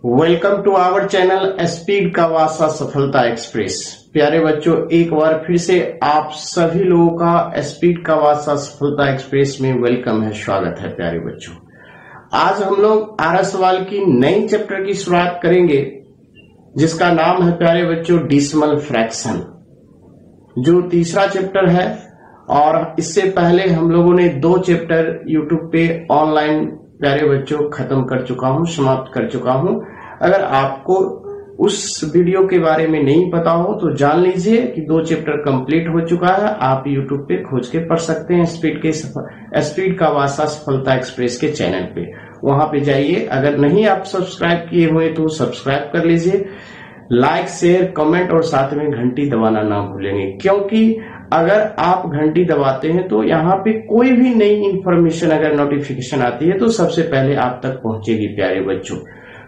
Welcome to our channel speed का वासा सफलता एक्सप्रेस। प्यारे बच्चों, एक बार फिर से आप सभी लोगों का स्पीड का वासा सफलता एक्सप्रेस में वेलकम है, स्वागत है। प्यारे बच्चों, आज हम लोग 12 सवाल की नई चैप्टर की शुरुआत करेंगे जिसका नाम है प्यारे बच्चों डेसिमल फ्रैक्शन, जो तीसरा चैप्टर है। और इससे पहले हम लोगों ने 2 चैप्टर यूट्यूब पे ऑनलाइन प्यारे बच्चों खत्म कर चुका हूं, समाप्त कर चुका हूं। अगर आपको उस वीडियो के बारे में नहीं पता हो तो जान लीजिए कि 2 चैप्टर कंप्लीट हो चुका है। आप यूट्यूब पे खोज के पढ़ सकते हैं स्पीड का वासा सफलता एक्सप्रेस के चैनल पे, वहां पे जाइए। अगर नहीं आप सब्सक्राइब किए हुए तो सब्सक्राइब कर लीजिए, लाइक शेयर कमेंट और साथ में घंटी दबाना ना भूलेंगे, क्योंकि अगर आप घंटी दबाते हैं तो यहाँ पे कोई भी नई इंफॉर्मेशन अगर नोटिफिकेशन आती है तो सबसे पहले आप तक पहुंचेगी प्यारे बच्चों।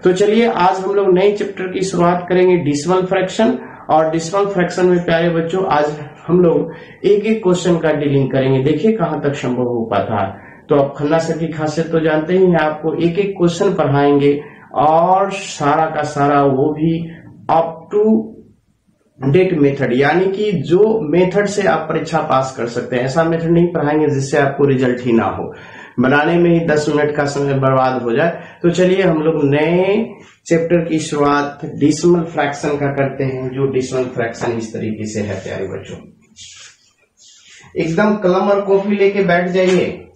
तो चलिए आज हम लोग नए चैप्टर की शुरुआत करेंगे डेसिमल फ्रैक्शन। और डेसिमल फ्रैक्शन में प्यारे बच्चों आज हम लोग एक एक क्वेश्चन का डीलिंग करेंगे, देखिए कहां तक संभव हो पाता है। तो आप खन्ना सर की खासियत तो जानते ही हैं, आपको एक एक क्वेश्चन पढ़ाएंगे और सारा का सारा वो भी अप टू डेट मेथड, यानी कि जो मेथड से आप परीक्षा पास कर सकते हैं। ऐसा मेथड नहीं पढ़ाएंगे जिससे आपको रिजल्ट ही ना हो, बनाने में ही 10 मिनट का समय बर्बाद हो जाए। तो चलिए हम लोग नए चैप्टर की शुरुआत डेसिमल फ्रैक्शन का करते हैं, जो डेसिमल फ्रैक्शन इस तरीके से है प्यारे बच्चों। एकदम कलम और कॉपी लेके बैठ जाइए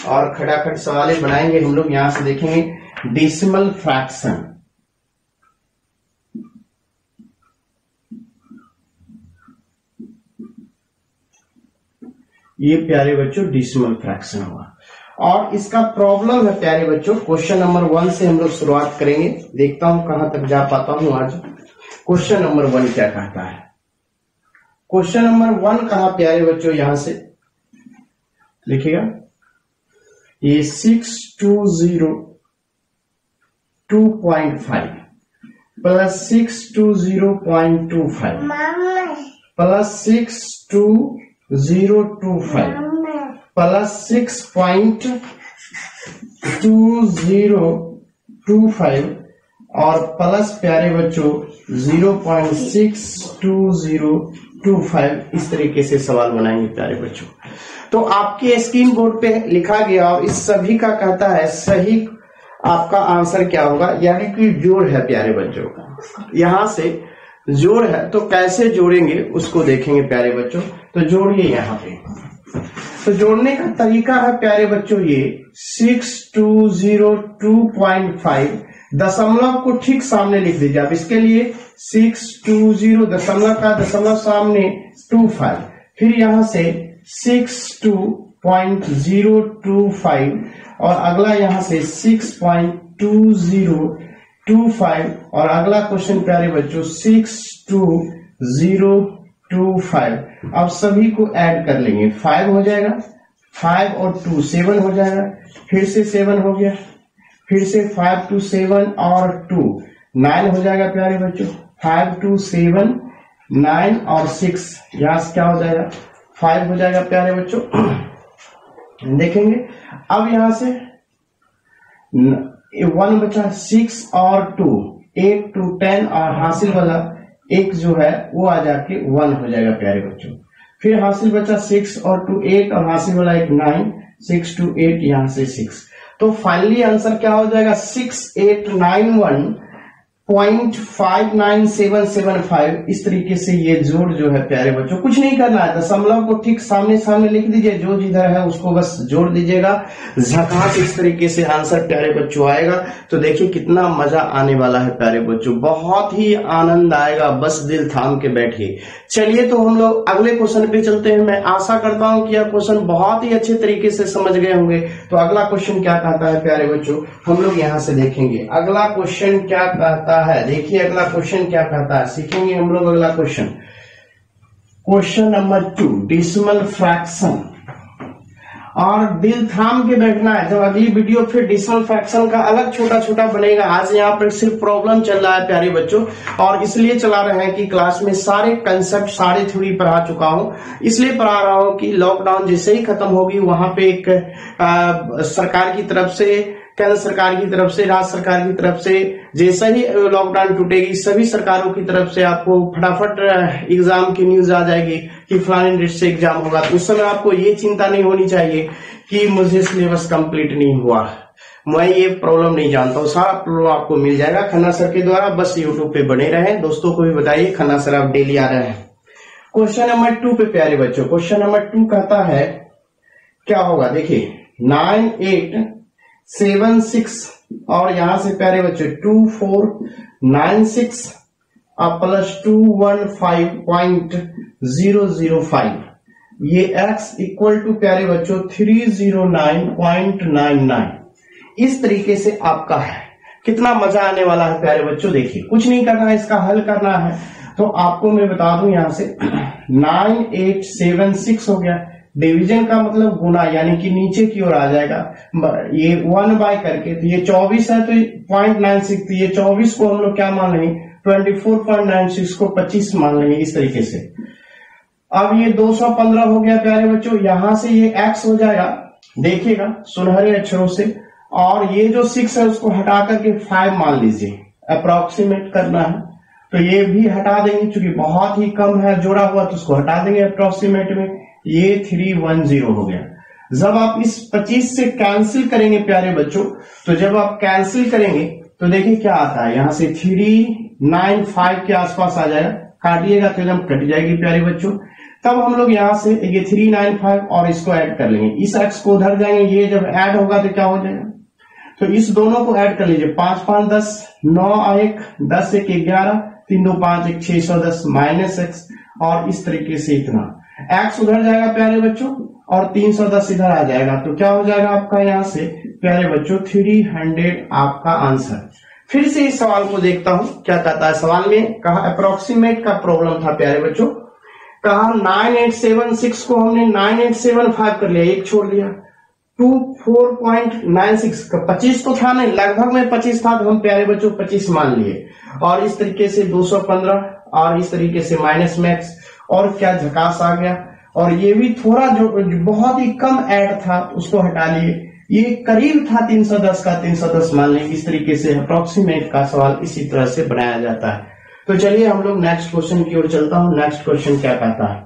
और खटाखट सवाल बनाएंगे हम लोग। यहां से देखेंगे डेसिमल फ्रैक्शन। ये प्यारे बच्चों डेसिमल फ्रैक्शन हुआ और इसका प्रॉब्लम है प्यारे बच्चों। क्वेश्चन नंबर 1 से हम लोग शुरुआत करेंगे, देखता हूं कहां तक जा पाता हूं आज। क्वेश्चन नंबर 1 क्या कहता है? क्वेश्चन नंबर 1 कहा प्यारे बच्चों, यहां से लिखिएगा, ये 620.2.5 प्लस 620.25 प्लस 62025 प्लस 6.2025 और प्लस प्यारे बच्चों 0.62025। इस तरीके से सवाल बनाएंगे प्यारे बच्चों। तो आपके स्क्रीन बोर्ड पे लिखा गया और इस सभी का कहता है सही आपका आंसर क्या होगा, यानी कि जोड़ है प्यारे बच्चों का। यहां से जोड़ है तो कैसे जोड़ेंगे उसको देखेंगे प्यारे बच्चों। तो जोड़िए यहाँ पे। तो जोड़ने का तरीका है प्यारे बच्चों ये 620.2.5 दशमलव को ठीक सामने लिख दीजिए आप। इसके लिए 620 दशमलव का दशमलव सामने 25, फिर यहां से 62.025 और अगला यहां से 6.2025 और अगला क्वेश्चन प्यारे बच्चों 62025। अब सभी को ऐड कर लेंगे, 5 हो जाएगा, 5 और 2 7 हो जाएगा, फिर से 7 हो गया, फिर से 5 to 7 और 2 9 हो जाएगा प्यारे बच्चों। 5 to 7 9 और 6 यहां से क्या हो जाएगा 5 हो जाएगा प्यारे बच्चों। देखेंगे अब यहां से 1 बचा, 6 और 2 8 to 10 और हासिल वाला एक जो है वो आ जाके 1 हो जाएगा प्यारे बच्चों। फिर हासिल बचा 6 और 2 8 और हासिल वाला एक 9, 6 to 8 यहां से 6। तो फाइनली आंसर क्या हो जाएगा 6891.59775। इस तरीके से ये जोड़ जो है प्यारे बच्चों, कुछ नहीं करना है, दशमलव को ठीक सामने सामने लिख दीजिए, जो जिधर है उसको बस जोड़ दीजिएगा। झकास इस तरीके से आंसर प्यारे बच्चों आएगा। तो देखिए कितना मजा आने वाला है प्यारे बच्चों, बहुत ही आनंद आएगा, बस दिल थाम के बैठिए। चलिए तो हम लोग अगले क्वेश्चन पे चलते हैं। मैं आशा करता हूं कि यह क्वेश्चन बहुत ही अच्छे तरीके से समझ गए होंगे। तो अगला क्वेश्चन क्या कहता है प्यारे बच्चों, हम लोग यहां से देखेंगे अगला क्वेश्चन क्या कहता है। देखिए अगला क्वेश्चन क्या कहता है, सीखेंगे हम लोग अगला question. Question number 2 decimal fraction. और दिल थाम के बैठना है, जब अगली वीडियो फिर डेसिमल फ्रैक्शन का अलग छोटा छोटा बनेगा। आज यहाँ पर सिर्फ प्रॉब्लम चल रहा है प्यारे बच्चों, और इसलिए चला रहे हैं कि क्लास में सारे कंसेप्ट सारे थ्योरी पढ़ा चुका हूं। इसलिए पढ़ा रहा हूं कि लॉकडाउन जैसे ही खत्म होगी वहां पे एक सरकार की तरफ से केंद्र सरकार की तरफ से, राज्य सरकार की तरफ से, जैसा ही लॉकडाउन टूटेगी सभी सरकारों की तरफ से आपको फटाफट एग्जाम की न्यूज आ जाएगी कि फलाने डेट से एग्जाम होगा। तो उस समय आपको ये चिंता नहीं होनी चाहिए कि मुझे सिलेबस कंप्लीट नहीं हुआ, मैं ये प्रॉब्लम नहीं जानता हूँ। सारा प्रॉब्लम आपको मिल जाएगा खन्ना सर के द्वारा। बस यूट्यूब पे बने रहें, दोस्तों को भी बताइए खन्ना सर आप डेली आ रहे हैं। क्वेश्चन नंबर 2 पे प्यारे बच्चों, क्वेश्चन नंबर 2 कहता है क्या होगा, देखिए 9876 और यहां से प्यारे बच्चों 2496 प्लस 215.005, ये x इक्वल टू प्यारे बच्चों 309.99। इस तरीके से आपका है। कितना मजा आने वाला है प्यारे बच्चों। देखिए कुछ नहीं करना है, इसका हल करना है। तो आपको मैं बता दूं यहां से 9876 हो गया, डिवीजन का मतलब गुना, यानी कि नीचे की ओर आ जाएगा ये 1 बाय करके। तो ये 24 है तो 0.96, तो ये 24 को हम लोग क्या मान लेंगे 24.96 को 25 मान लेंगे इस तरीके से। अब ये 215 हो गया प्यारे बच्चों, यहां से ये x हो जाएगा, देखिएगा सुनहरे अक्षरों से, और ये जो 6 है उसको हटा करके 5 मान लीजिए, अप्रोक्सीमेट करना है। तो ये भी हटा देंगे क्योंकि बहुत ही कम है जोड़ा हुआ, तो उसको हटा देंगे अप्रोक्सीमेट में, ये 310 हो गया। जब आप इस 25 से कैंसिल करेंगे प्यारे बच्चों, तो जब आप कैंसिल करेंगे तो देखिए क्या आता है, यहां से 395 के आसपास आ जाएगा, काटिएगा तो एकदम कट जाएगी प्यारे बच्चों। तब हम लोग यहां से ये 395 और इसको ऐड कर लेंगे, इस एक्स को उधर जाएंगे, ये जब ऐड होगा तो क्या हो जाएगा, तो इस दोनों को ऐड कर लीजिए, 5 5 10, 9 1 10 1 11, 3 2 5 1 610 माइनस एक्स, और इस तरीके से इतना एक्स उधर जाएगा प्यारे बच्चों और 310 इधर आ जाएगा। तो क्या हो जाएगा आपका यहाँ से प्यारे बच्चों 300 आपका आंसर। फिर से इस सवाल को देखता हूं क्या कहता है। सवाल में कहा अप्रोक्सीमेट का प्रॉब्लम था प्यारे बच्चों, कहा 9876 को हमने 9875 कर लिया, एक छोड़ दिया, 24.96 का 25 तो था नहीं, लगभग में 25 था, तो हम प्यारे बच्चों 25 मान लिए, और इस तरीके से 215 और इस तरीके से माइनस मैक्स, और क्या झकास आ गया। और ये भी थोड़ा जो बहुत ही कम ऐड था उसको हटा लिए, ये करीब था 310 का, 310 मान लें। इस तरीके से अप्रोक्सीमेट का सवाल इसी तरह से बनाया जाता है। तो चलिए हम लोग नेक्स्ट क्वेश्चन की ओर चलता हूं। नेक्स्ट क्वेश्चन क्या कहता है,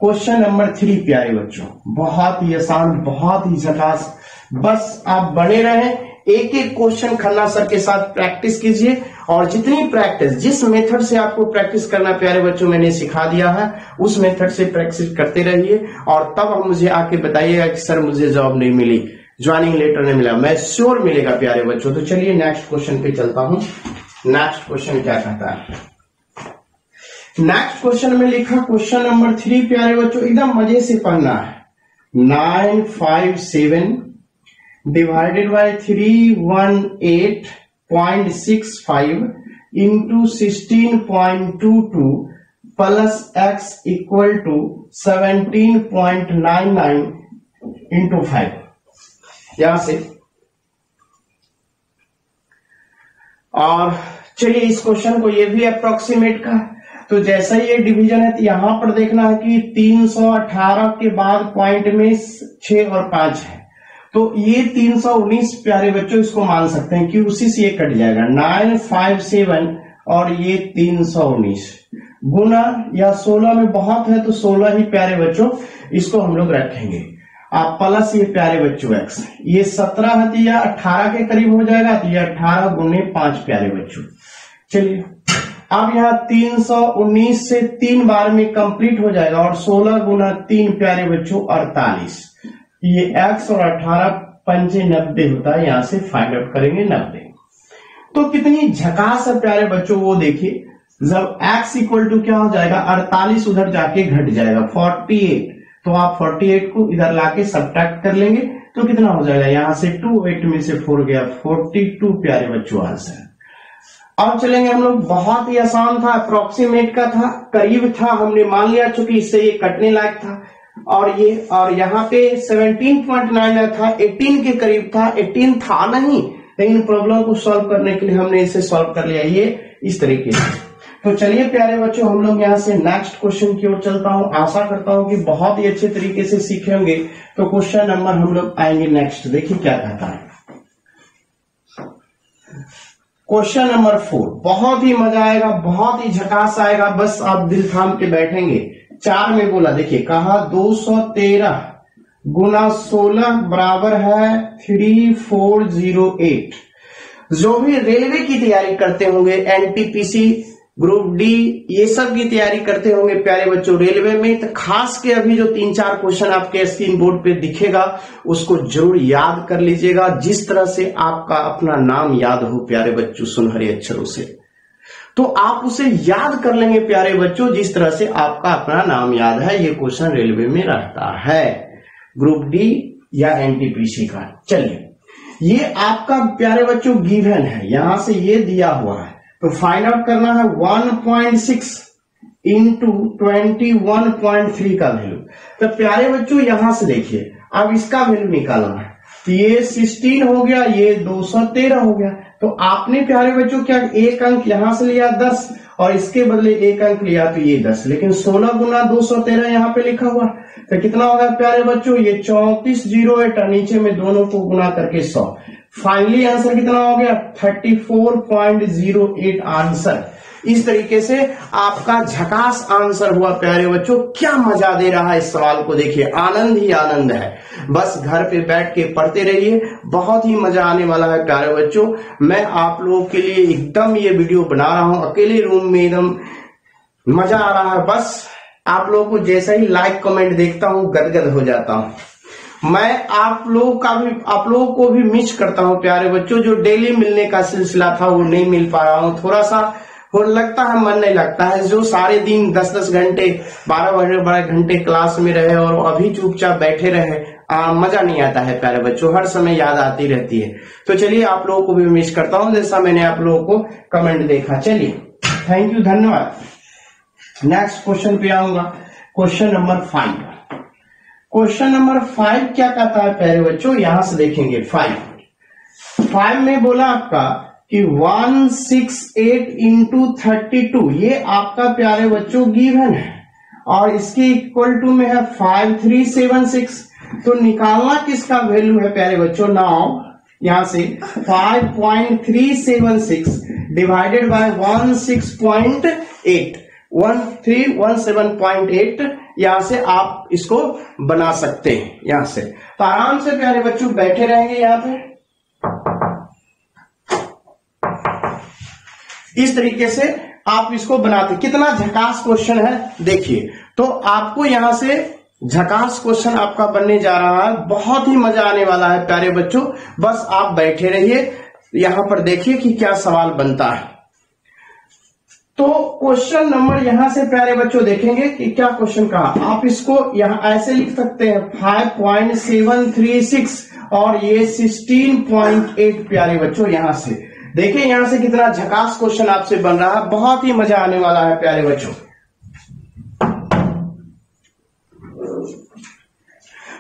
क्वेश्चन नंबर 3 प्यारे बच्चों, बहुत ही आसान, बहुत ही झकास। बस आप बने रहें, एक एक क्वेश्चन खन्ना सर के साथ प्रैक्टिस कीजिए, और जितनी प्रैक्टिस, जिस मेथड से आपको प्रैक्टिस करना प्यारे बच्चों मैंने सिखा दिया है, उस मेथड से प्रैक्टिस करते रहिए, और तब आप मुझे आके बताइएगा कि सर मुझे जॉब नहीं मिली, ज्वाइनिंग लेटर नहीं मिला। मैं श्योर मिलेगा प्यारे बच्चों। तो चलिए नेक्स्ट क्वेश्चन पे चलता हूं। नेक्स्ट क्वेश्चन क्या कहता है, नेक्स्ट क्वेश्चन में लिखा क्वेश्चन नंबर 3 प्यारे बच्चों, एकदम मजे से पढ़ना है। 957 divided by 318.65 into 16.22 plus x equal to 17.99 into 5, यहां से। और चलिए इस क्वेश्चन को, ये भी अप्रोक्सीमेट का, तो जैसा ये डिवीजन है तो यहां पर देखना है कि 318 के बाद पॉइंट में 6 और 5 है, तो ये 319 प्यारे बच्चों इसको मान सकते हैं कि उसी से ये कट जाएगा। 957 और ये 319 गुना, या 16 में बहुत है तो 16 ही प्यारे बच्चों इसको हम लोग रखेंगे। आप प्लस ये प्यारे बच्चों एक्स, ये 17 है तो यह 18 के करीब हो जाएगा, तो ये 18 गुने 5 प्यारे बच्चों। चलिए अब यहाँ 319 से 3 बार में कंप्लीट हो जाएगा, और 16 गुना 3 प्यारे बच्चों 48, ये x और 18 पंचे 90 होता है, यहां से फाइंड आउट करेंगे 90। तो कितनी झकास है प्यारे बच्चों, वो देखिए, जब x इक्वल टू क्या हो जाएगा 48 उधर जाके घट जाएगा 48, तो आप 48 को इधर लाके सब्ट्रैक्ट कर लेंगे, तो कितना हो जाएगा, यहां से 2 8 में से 4 गया, 42 प्यारे बच्चों आंसर। अब चलेंगे हम लोग, बहुत ही आसान था, अप्रोक्सीमेट का था, करीब था, हमने मान लिया चूंकि इससे ये कटने लायक था, और ये, और यहाँ पे 17.9 था, 18 के करीब था, 18 था नहीं, लेकिन प्रॉब्लम को सॉल्व करने के लिए हमने इसे सॉल्व कर लिया, ये इस तरीके से। तो चलिए प्यारे बच्चों हम लोग यहाँ से नेक्स्ट क्वेश्चन की ओर चलता हूँ। आशा करता हूँ कि बहुत ही अच्छे तरीके से सीखेंगे। तो क्वेश्चन नंबर हम लोग आएंगे नेक्स्ट, देखिए क्या कहता है। क्वेश्चन नंबर 4 बहुत ही मजा आएगा, बहुत ही झकास आएगा, बस आप दिल थाम के बैठेंगे। 4 में बोला, देखिए कहा 213 गुना 16 बराबर है 3408। जो भी रेलवे की तैयारी करते होंगे, एनटीपीसी, ग्रुप डी, ये सब की तैयारी करते होंगे प्यारे बच्चों रेलवे में, तो खास के अभी जो 3-4 क्वेश्चन आपके स्क्रीन बोर्ड पे दिखेगा उसको जरूर याद कर लीजिएगा, जिस तरह से आपका अपना नाम याद हो प्यारे बच्चों सुनहरे अक्षरों से। तो आप उसे याद कर लेंगे प्यारे बच्चों, जिस तरह से आपका अपना नाम याद है। ये क्वेश्चन रेलवे में रहता है, ग्रुप डी या एनटीपीसी का। चलिए, ये आपका प्यारे बच्चों गिवन है, यहां से ये दिया हुआ है, तो फाइंड आउट करना है 1.6 इंटू 21.3 का वैल्यू। तो प्यारे बच्चों यहां से देखिए, अब इसका वैल्यू निकालना है, तो ये 16 हो गया, ये 213 हो गया। तो आपने प्यारे बच्चों क्या एक अंक यहां से लिया 10 और इसके बदले एक अंक लिया, तो ये 10, लेकिन 16 गुना 213 यहाँ पे लिखा हुआ, तो कितना होगा प्यारे बच्चों, ये 3408, नीचे में दोनों को गुना करके 100। फाइनली आंसर कितना हो गया 34.08 आंसर। इस तरीके से आपका झकास आंसर हुआ प्यारे बच्चों। क्या मजा दे रहा है इस सवाल को, देखिए आनंद ही आनंद है। बस घर पे बैठ के पढ़ते रहिए, बहुत ही मजा आने वाला है प्यारे बच्चों। मैं आप लोगों के लिए एकदम ये वीडियो बना रहा हूं अकेले रूम में, एकदम मजा आ रहा है। बस आप लोगों को जैसा ही लाइक कमेंट देखता हूं गदगद हो जाता हूं। मैं आप लोगों को भी मिस करता हूं प्यारे बच्चों। जो डेली मिलने का सिलसिला था वो नहीं मिल पा रहा हूं, थोड़ा सा हो लगता है, मन नहीं लगता है। जो सारे दिन 10-10 घंटे 12-12 घंटे क्लास में रहे और अभी चुपचाप बैठे रहे, मजा नहीं आता है प्यारे बच्चों, हर समय याद आती रहती है। तो चलिए आप लोगों को भी मिस करता हूं जैसा मैंने आप लोगों को कमेंट देखा। चलिए थैंक यू, धन्यवाद। नेक्स्ट क्वेश्चन पे आऊंगा, क्वेश्चन नंबर 5। क्वेश्चन नंबर 5 क्या कहता है प्यारे बच्चों, यहां से देखेंगे 5 में बोला आपका कि 168 इंटू 32, ये आपका प्यारे बच्चों गिवन है और इसके इक्वल टू में है 5376। तो निकालना किसका वैल्यू है प्यारे बच्चों, नाउ यहां से 5.376 डिवाइडेड बाय 1317.8 यहां से आप इसको बना सकते हैं। यहां से तो आराम से प्यारे बच्चों बैठे रहेंगे यहां पे, इस तरीके से आप इसको बनाते। कितना झकास क्वेश्चन है देखिए। तो आपको यहां से झकास क्वेश्चन आपका बनने जा रहा है, बहुत ही मजा आने वाला है प्यारे बच्चों। बस आप बैठे रहिए, यहां पर देखिए कि क्या सवाल बनता है। तो क्वेश्चन नंबर यहां से प्यारे बच्चों देखेंगे कि क्या क्वेश्चन कहा। आप इसको यहां ऐसे लिख सकते हैं 5.736 और ये 16.8 प्यारे बच्चों। यहां से देखिए, यहां से कितना झकास क्वेश्चन आपसे बन रहा है, बहुत ही मजा आने वाला है प्यारे बच्चों।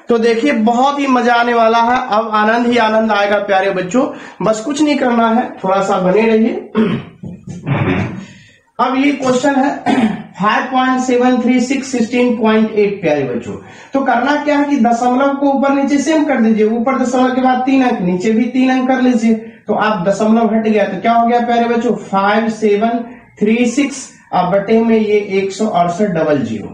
तो देखिए बहुत ही मजा आने वाला है, अब आनंद ही आनंद आएगा प्यारे बच्चों। बस कुछ नहीं करना है, थोड़ा सा बने रहिए। अब ये क्वेश्चन है 5.736 16.8 प्यारे बच्चों। तो करना क्या है कि दशमलव को ऊपर नीचे सेम कर दीजिए, ऊपर दशमलव के बाद 3 अंक, नीचे भी 3 अंक कर लीजिए। तो आप दशमलव हट गया तो क्या हो गया प्यारे बच्चों 5736 अब बटे में ये 16800।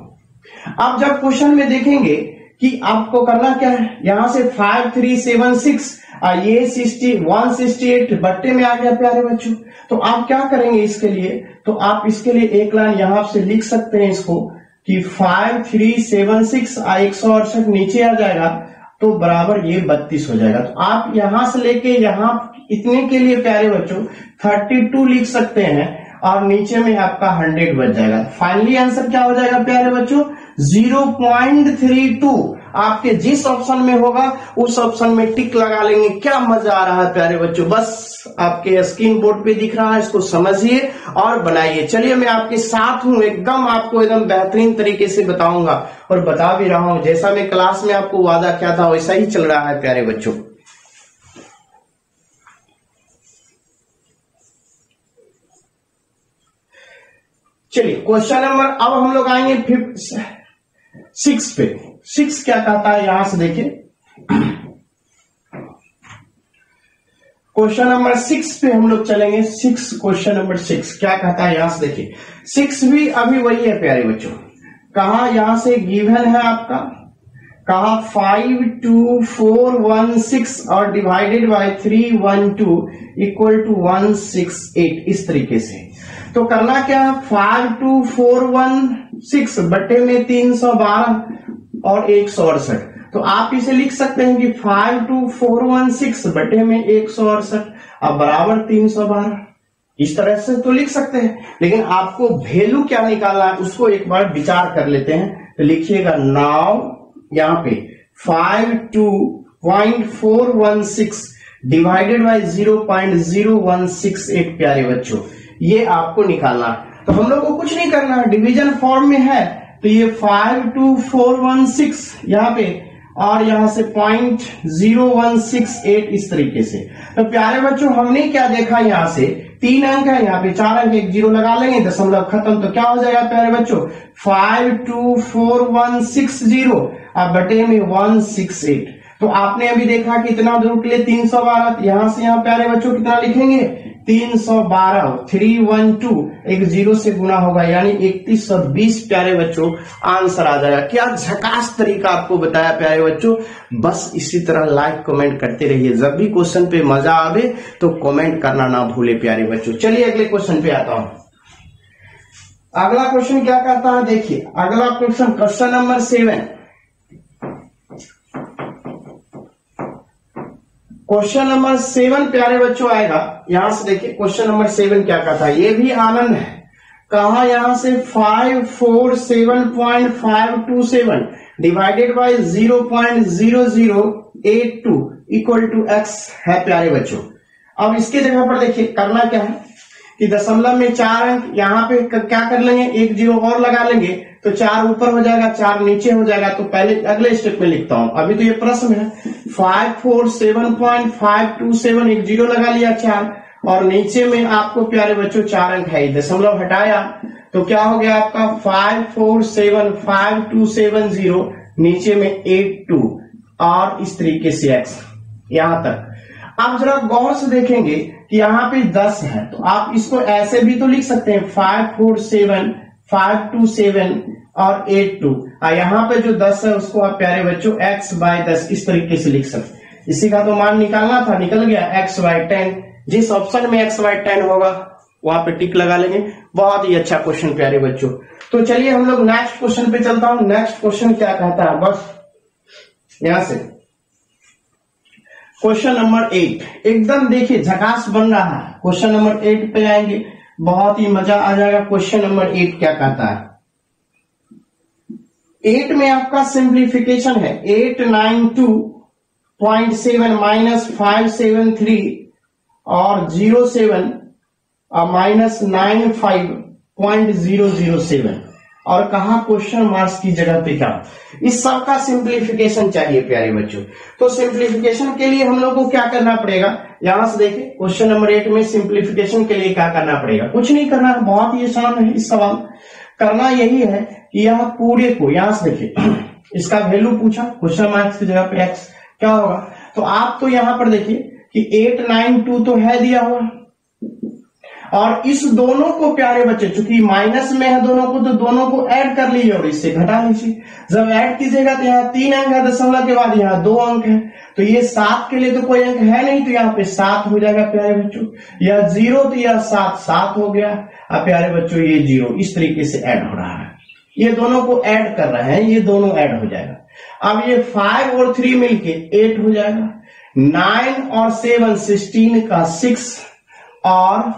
अब जब क्वेश्चन में देखेंगे कि आपको करना क्या है, यहां से 5376 ये 168 बट्टे में आ गया प्यारे बच्चों। तो आप क्या करेंगे इसके लिए, तो आप इसके लिए एक लाइन यहां से लिख सकते हैं इसको कि 5376 168 नीचे आ जाएगा तो बराबर ये 32 हो जाएगा। तो आप यहां से लेके यहां इतने के लिए प्यारे बच्चों 32 लिख सकते हैं और नीचे में आपका 100 बच जाएगा। फाइनली आंसर क्या हो जाएगा प्यारे बच्चों 0.32। आपके जिस ऑप्शन में होगा उस ऑप्शन में टिक लगा लेंगे। क्या मजा आ रहा है प्यारे बच्चों, बस आपके स्क्रीन बोर्ड पे दिख रहा है, इसको समझिए और बनाइए। चलिए मैं आपके साथ हूं, एकदम आपको एकदम बेहतरीन तरीके से बताऊंगा और बता भी रहा हूं। जैसा मैं क्लास में आपको वादा किया था वैसा ही चल रहा है प्यारे बच्चों। चलिए क्वेश्चन नंबर, अब हम लोग आएंगे 6 पे। 6 क्या कहता है यहां से देखिए, क्वेश्चन नंबर 6 पे हम लोग चलेंगे। क्वेश्चन नंबर 6 क्या कहता है, यहां से देखिए 6 भी अभी वही है प्यारे बच्चों। कहा यहां से गिवन है आपका, कहा 52416 और डिवाइडेड बाय 312 इक्वल टू 168, इस तरीके से। तो करना क्या, 52416 बटे में 312 और 168। तो आप इसे लिख सकते हैं कि 52416 बटे में 168 अब बराबर 312, इस तरह से तो लिख सकते हैं। लेकिन आपको वैल्यू क्या निकालना है उसको एक बार विचार कर लेते हैं। तो लिखिएगा नाउ यहां पे 52.416 डिवाइडेड बाय 0.0168 प्यारे बच्चों, ये आपको निकालना है। तो हम लोग को कुछ नहीं करना है, डिवीजन फॉर्म में है तो ये 52416 यहाँ पे और यहां से 0.0168 इस तरीके से। तो प्यारे बच्चों हमने क्या देखा, यहां से 3 अंक है, यहाँ पे 4 अंक, एक जीरो लगा लेंगे, दशमलव खत्म। तो क्या हो जाएगा प्यारे बच्चों 52416 अब बटे में 168। तो आपने अभी देखा कि इतना दूर के लिए 312, यहां से यहां प्यारे बच्चों कितना लिखेंगे 312, 312 एक जीरो से गुना होगा यानी 3120 प्यारे बच्चों आंसर आ जाएगा। क्या झकास तरीका आपको बताया प्यारे बच्चों। बस इसी तरह लाइक कमेंट करते रहिए, जब भी क्वेश्चन पे मजा आवे तो कमेंट करना ना भूले प्यारे बच्चों। चलिए अगले क्वेश्चन पे आता हूं। अगला क्वेश्चन क्या कहता है, देखिए अगला क्वेश्चन नंबर 7। क्वेश्चन नंबर 7 प्यारे बच्चों आएगा, यहां से देखिए क्वेश्चन नंबर 7 क्या कहता है, ये भी आनंद है। कहा यहां से 547.527 divided by 0.0082 equal to x है प्यारे बच्चों। अब इसके जगह पर देखिए करना क्या है कि दशमलव में 4 अंक, यहाँ पे क्या कर लेंगे, एक जीरो और लगा लेंगे तो 4 ऊपर हो जाएगा 4 नीचे हो जाएगा। तो पहले अगले स्टेप में लिखता हूं, अभी तो ये प्रश्न है 547.527 एक जीरो लगा लिया 4 और नीचे में आपको प्यारे बच्चों 4 अंक है, दशमलव हटाया तो क्या हो गया आपका 5475270 नीचे में 82 और इस तरीके से x यहां तक। आप जरा गौर से देखेंगे कि यहाँ पे 10 है तो आप इसको ऐसे भी तो लिख सकते हैं 547 और 82 और यहाँ पे जो 10 है उसको आप प्यारे बच्चों x/10 इस तरीके से लिख सकते हैं। इसी का तो मान निकालना था, निकल गया x/10। जिस ऑप्शन में x/10 होगा वहां पे टिक लगा लेंगे। बहुत ही अच्छा क्वेश्चन प्यारे बच्चों। तो चलिए हम लोग नेक्स्ट क्वेश्चन पे चलता हूं। नेक्स्ट क्वेश्चन क्या कहता है, बस यहां से क्वेश्चन नंबर 8 एकदम देखिए झकास बन रहा है। क्वेश्चन नंबर 8 पे आएंगे, बहुत ही मजा आ जाएगा। क्वेश्चन नंबर 8 क्या कहता है, 8 में आपका सिंप्लीफिकेशन है 892.7 माइनस 573 और 07 माइनस 95.007 और कहा क्वेश्चन मार्क्स की जगह पे क्या। इस सब का सिंप्लीफिकेशन चाहिए प्यारे बच्चों। तो सिंप्लीफिकेशन के लिए हम लोग को क्या करना पड़ेगा, यहां से देखिए क्वेश्चन नंबर 8 में सिंप्लीफिकेशन के लिए क्या करना पड़ेगा, कुछ नहीं करना है, बहुत ही आसान है। इस सवाल करना यही है कि यह पूरे को यहां से देखिए इसका वैल्यू पूछा, क्वेश्चन मार्क्स की जगह पे x क्या होगा। तो आप तो यहां पर देखिए कि 892 तो है दिया हुआ और इस दोनों को प्यारे बच्चे चूंकि माइनस में है दोनों को तो दोनों को ऐड कर लीजिए और इससे घटा लीजिए। जब ऐड कीजिएगा तो यहाँ 3 अंक है, दशमलव के बाद यहाँ 2 अंक है तो ये 7 के लिए तो कोई अंक है नहीं तो यहाँ पे 7 हो जाएगा प्यारे बच्चों। यह 0 तो यह 7 हो गया। अब प्यारे बच्चों ये 0 इस तरीके से ऐड हो रहा है, ये दोनों को ऐड कर रहे हैं, ये दोनों ऐड हो जाएगा। अब ये 5 और 3 मिलके 8 हो जाएगा, 9 और 7 16 का 6 और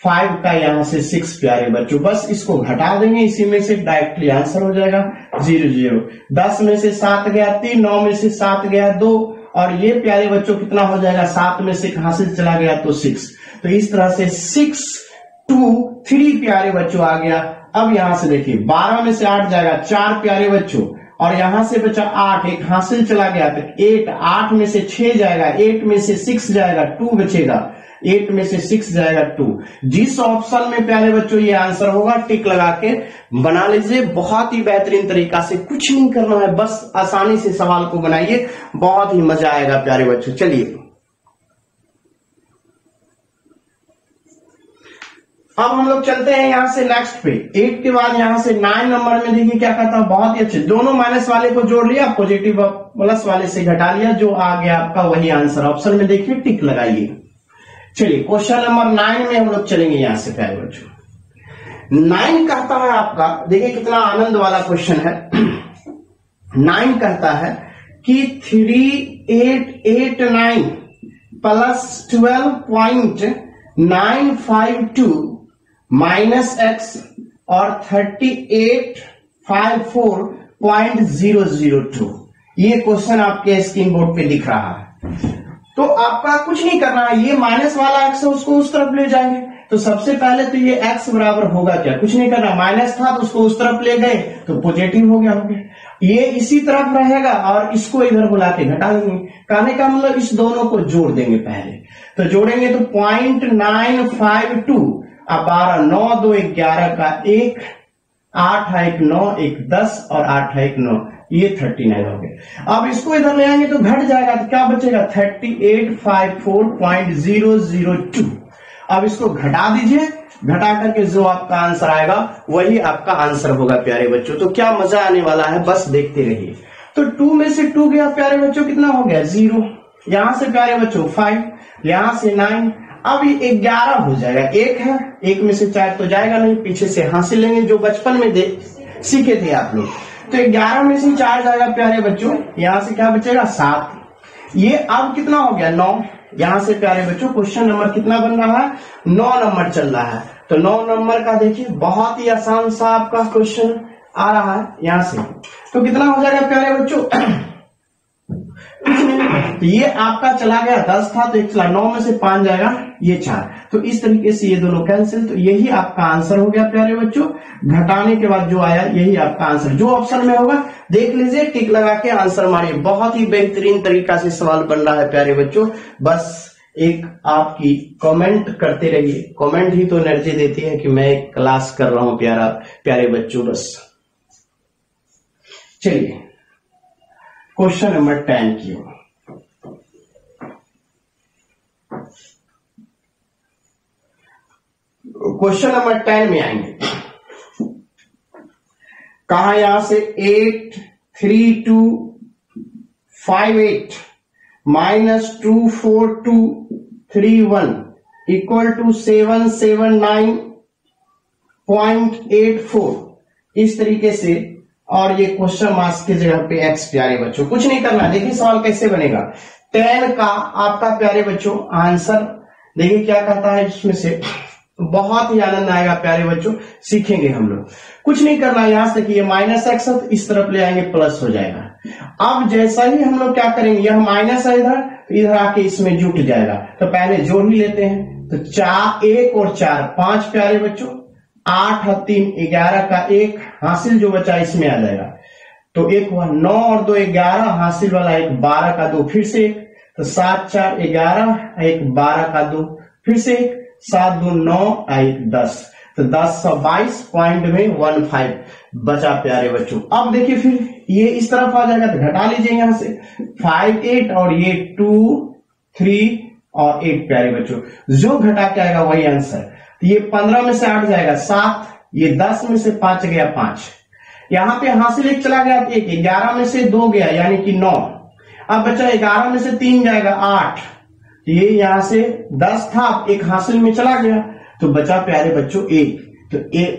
5 का यहां से 6 प्यारे बच्चों। बस इसको घटा देंगे, इसी में से डायरेक्टली आंसर हो जाएगा 0 0। 10 में से 7 गया 3, 9 में से 7 गया 2 और ये प्यारे बच्चों कितना हो जाएगा, 7 में से कहां से चला गया तो 6। तो इस तरह से 6 2 3 प्यारे बच्चों आ गया। अब यहां से देखिए 12 में से 8 जाएगा 4 प्यारे बच्चों और यहां से बचा 8, एक हासिल चला गया तो 8, 8 में से 6 जाएगा, 8 में से 6 जाएगा 2 बचेगा, 8 में से 6 जाएगा 2। जिस ऑप्शन में प्यारे बच्चों ये आंसर होगा टिक लगा के बना लीजिए। बहुत ही बेहतरीन तरीका से, कुछ नहीं करना है, बस आसानी से सवाल को बनाइए, बहुत ही मजा आएगा प्यारे बच्चों। चलिए अब हम लोग चलते हैं यहां से नेक्स्ट पे। 8 के बाद यहां से 9 नंबर में देखिए क्या कहता है, बहुत ही अच्छे, दोनों माइनस वाले को जोड़ लिया, पॉजिटिव प्लस वाले से घटा लिया, जो आ गया आपका वही आंसर। ऑप्शन में देखिए टिक लगाइए। चलिए क्वेश्चन नंबर 9 में हम लोग चलेंगे यहां से प्यारे बच्चों। 9 कहता है आपका, देखिए कितना आनंद वाला क्वेश्चन है। 9 कहता है कि 3889 प्लस 12.952 माइनस एक्स और 3854.002, ये क्वेश्चन आपके स्क्रीन बोर्ड पे दिख रहा है। तो आपका कुछ नहीं करना है, ये माइनस वाला एक्स है उसको उस तरफ ले जाएंगे। तो सबसे पहले तो ये एक्स बराबर होगा क्या, कुछ नहीं करना, माइनस था तो उसको उस तरफ ले गए तो पॉजिटिव हो गया। ये इसी तरफ रहेगा और इसको इधर बुला के घटा देंगे। कहने का मतलब इस दोनों को जोड़ देंगे पहले, तो जोड़ेंगे तो 0.952, अब 12 9 2 11 का 1, 8 1 9 1 10 और 8 1 9, ये 39 हो गए। अब इसको इधर ले आएंगे तो घट जाएगा, तो क्या बचेगा 3854.002। अब इसको घटा दीजिए, घटा करके जो आपका आंसर आएगा वही आपका आंसर होगा प्यारे बच्चों। तो क्या मजा आने वाला है, बस देखते रहिए। तो 2 में से 2 गया प्यारे बच्चों, कितना हो गया 0, यहां से प्यारे बच्चों 5, यहां से 9, अब ये 11 हो जाएगा। 1 है, 1 में से 4 तो जाएगा नहीं, पीछे से हासिल लेंगे जो बचपन में सीखे थे आप लोग। तो 11 में से 4 जाएगा प्यारे बच्चों, यहां से क्या बचेगा 7। ये अब कितना हो गया 9, यहां से प्यारे बच्चों क्वेश्चन नंबर कितना बन रहा है 9 नंबर चल रहा है। तो 9 नंबर का देखिए बहुत ही आसान सा आपका क्वेश्चन आ रहा है यहां से। तो कितना हो जाएगा प्यारे बच्चों तो ये आपका चला गया 10 था तो एक चला, 9 में से 5 जाएगा ये 4, तो इस तरीके से ये दोनों कैंसिल। तो यही आपका आंसर हो गया प्यारे बच्चों, घटाने के बाद जो आया यही आपका आंसर, जो ऑप्शन में होगा देख लीजिए, टिक लगा के आंसर मारिए। बहुत ही बेहतरीन तरीका से सवाल बन रहा है प्यारे बच्चों। बस एक आपकी कमेंट करते रहिए, कमेंट ही तो एनर्जी देती है कि मैं क्लास कर रहा हूं प्यारे बच्चों। बस चलिए क्वेश्चन नंबर 10 की ओर। क्वेश्चन नंबर 10 में आएंगे, कहा यहां से 83258 माइनस 24231 इक्वल टू 779.84, इस तरीके से। और ये क्वेश्चन मार्क्स की जगह पे एक्स प्यारे बच्चों, कुछ नहीं करना। देखिए सवाल कैसे बनेगा। 10 का आपका प्यारे बच्चों आंसर देखिए क्या कहता है, इसमें से बहुत ही आनंद आएगा प्यारे बच्चों, सीखेंगे हम लोग। कुछ नहीं करना, यहां से कि ये माइनस एक्स है तो इस तरफ ले आएंगे प्लस हो जाएगा। अब जैसा ही हम लोग क्या करेंगे, यह माइनस है इधर, तो इधर आके इसमें जुट जाएगा। तो पहले जोड़ ही लेते हैं। तो 4 1 और 4 5 प्यारे बच्चों, 8 और 3 11 का 1 हासिल जो बचा इसमें आ जाएगा। तो 1 हुआ, 9 और 2 11 हासिल वाला 1 12 का 2 फिर से 1, तो 7 4 11 1 12 का 2 फिर से 1, 7 2 9 1 10, तो 1022 पॉइंट में 15 बचा प्यारे बच्चों। अब देखिए फिर ये इस तरफ आ जाएगा, तो घटा लीजिए यहां से 5 8 और ये 2 3 और 8 प्यारे बच्चों, जो घटा के आएगा वही आंसर। तो ये 15 में से 8 जाएगा 7, ये 10 में से 5 गया 5, यहां पे हासिल 1 चला गया 1, 11 में से 2 गया यानी कि 9, अब बचा 11 में से 3 जाएगा 8, ये यहां से 10 था 1 हासिल में चला गया, तो बचा प्यारे बच्चों 1, तो 1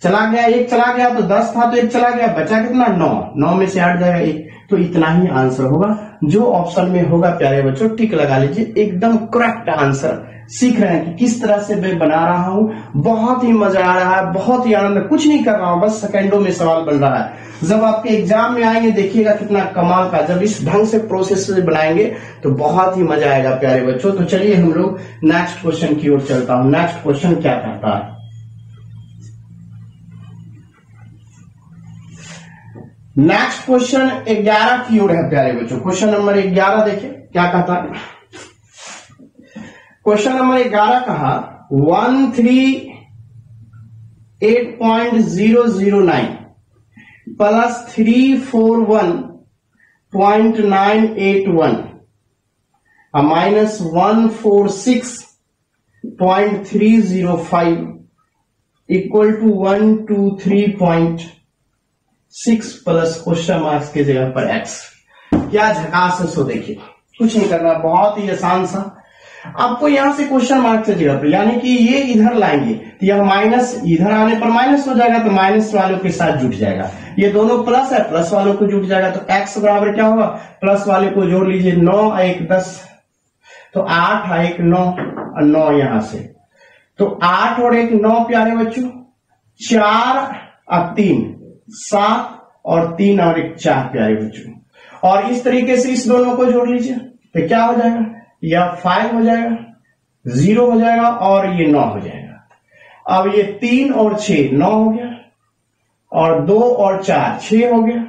चला गया 1 चला गया, तो 10 था तो 1 चला गया, बचा कितना 9, 9 में से 8 जाएगा 1, तो इतना ही आंसर होगा जो ऑप्शन में होगा प्यारे बच्चों। टिक लगा लीजिए, एकदम करेक्ट आंसर। सीख रहे हैं कि किस तरह से मैं बना रहा हूं, बहुत ही मजा आ रहा है, बहुत ही आनंद, कुछ नहीं कर रहा हूं, बस सेकंडों में सवाल बन रहा है। जब आपके एग्जाम में आएंगे देखिएगा कितना कमाल का, जब इस ढंग से प्रोसेस से बनाएंगे तो बहुत ही मजा आएगा प्यारे बच्चों। तो चलिए हम लोग नेक्स्ट क्वेश्चन की ओर चलता हूं। नेक्स्ट क्वेश्चन क्या कहता है, नेक्स्ट क्वेश्चन 11 की ओर है प्यारे बच्चों। क्वेश्चन नंबर 11 देखिए क्या कहता है। क्वेश्चन नंबर 11 कहा 138.009 plus 341.981 minus 146 0.305 equal to 123.6 plus question marks के जगह पर x। क्या झकास है, सो देखिए कुछ नहीं करना, बहुत ही आसान सा। आपको यहां से क्वेश्चन मार्क्स की जगह पर, यानी कि ये इधर लाएंगे तो यह माइनस, इधर आने पर माइनस हो जाएगा तो माइनस वालों के साथ जुट जाएगा। ये दोनों प्लस है, प्लस वालों को जुट जाएगा तो x बराबर क्या होगा, प्लस वाले को जोड़ लीजिए, 9 1 10, तो 8 1 9 और 9 यहां से, तो 8 और 1 9 प्यारे बच्चों, 4 और 3 7 और 3 और 1 4 प्यारे बच्चों। और इस तरीके से इस दोनों को जोड़ लीजिए तो क्या हो जाएगा, या 5 हो जाएगा, 0 हो जाएगा और ये 9 हो जाएगा। अब ये 3 और 6 9 हो गया, और 2 और 4 6 हो गया,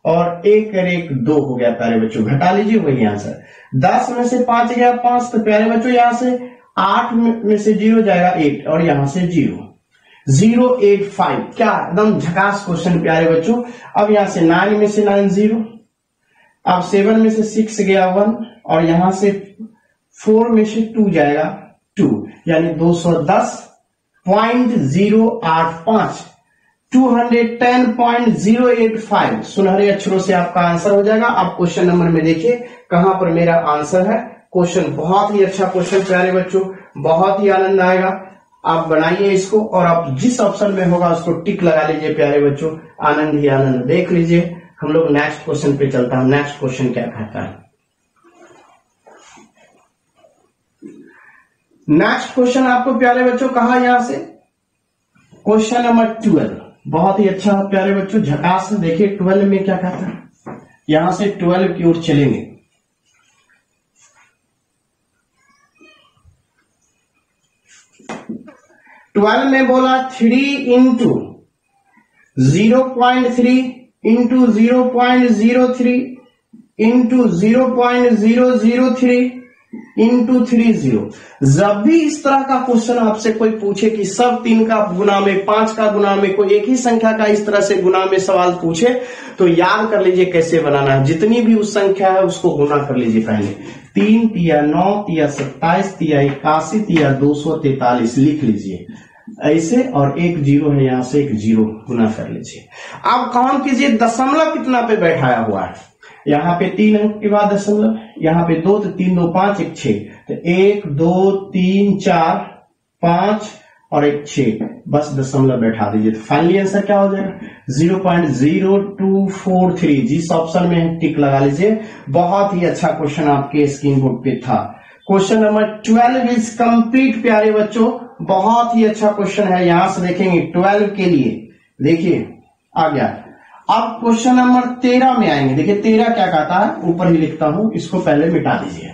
और 1 और 1 2 हो गया प्यारे बच्चों। घटा लीजिए वही आंसर। 10 में से 5 गया 5, तो प्यारे बच्चों यहां से 8 में से 0 जाएगा 8 और यहां से 0.085। क्या एकदम झकास क्वेश्चन प्यारे बच्चों। अब यहां से 9 में से 9 0, अब 7 में से 6 गया 1, और यहां से 4 में से 2 जाएगा 2, यानी 210.085, 210.085 सुनहरे अक्षरों से आपका आंसर हो जाएगा। अब क्वेश्चन नंबर में देखिए कहां पर मेरा आंसर है। क्वेश्चन बहुत ही अच्छा क्वेश्चन प्यारे बच्चों, बहुत ही आनंद आएगा। आप बनाइए इसको, और आप जिस ऑप्शन में होगा उसको टिक लगा लीजिए प्यारे बच्चों। आनंद ही आनंद। देख लीजिए, हम लोग नेक्स्ट क्वेश्चन पे चलता है। नेक्स्ट क्वेश्चन क्या कहता है। नेक्स्ट क्वेश्चन आपको प्यारे बच्चों कहा यहां से, क्वेश्चन नंबर 12, बहुत ही अच्छा प्यारे बच्चों, झकास। देखिए 12 में क्या कहता है, यहां से 12 की ओर चलेंगे। ट्वेल्व में बोला 3 इंटू 0.3 इंटू 0.03 इंटू 0.003 इंटू 30। जब भी इस तरह का क्वेश्चन आपसे कोई पूछे कि सब 3 का गुना में, 5 का गुना में, कोई एक ही संख्या का इस तरह से गुना में सवाल पूछे तो याद कर लीजिए कैसे बनाना है। जितनी भी उस संख्या है उसको गुना कर लीजिए। पहले 3 तिया 9 तिया 27 तिया 81 तिया 243 लिख लीजिए ऐसे, और एक 0 है यहां से, एक 0 गुना कर लीजिए। अब काउंट कीजिए दशमलव कितना पे बैठाया हुआ है। यहाँ पे 3 अंक के बाद दशमलव, यहाँ पे 2 तो 3 2 5 1 6, तो 1 2 3 4 5 और 1 6, बस दशमलव बैठा दीजिए। तो फाइनली आंसर क्या हो जाएगा 0.0243। जिस ऑप्शन में टिक लगा लीजिए। बहुत ही अच्छा क्वेश्चन आपके स्क्रीन बोर्ड पे था। क्वेश्चन नंबर 12 इज कंप्लीट प्यारे बच्चों, बहुत ही अच्छा क्वेश्चन है। यहां से देखेंगे 12 के लिए, देखिए आ गया। अब क्वेश्चन नंबर 13 में आएंगे। देखिए 13 क्या कहता है, ऊपर ही लिखता हूं, इसको पहले मिटा दीजिए।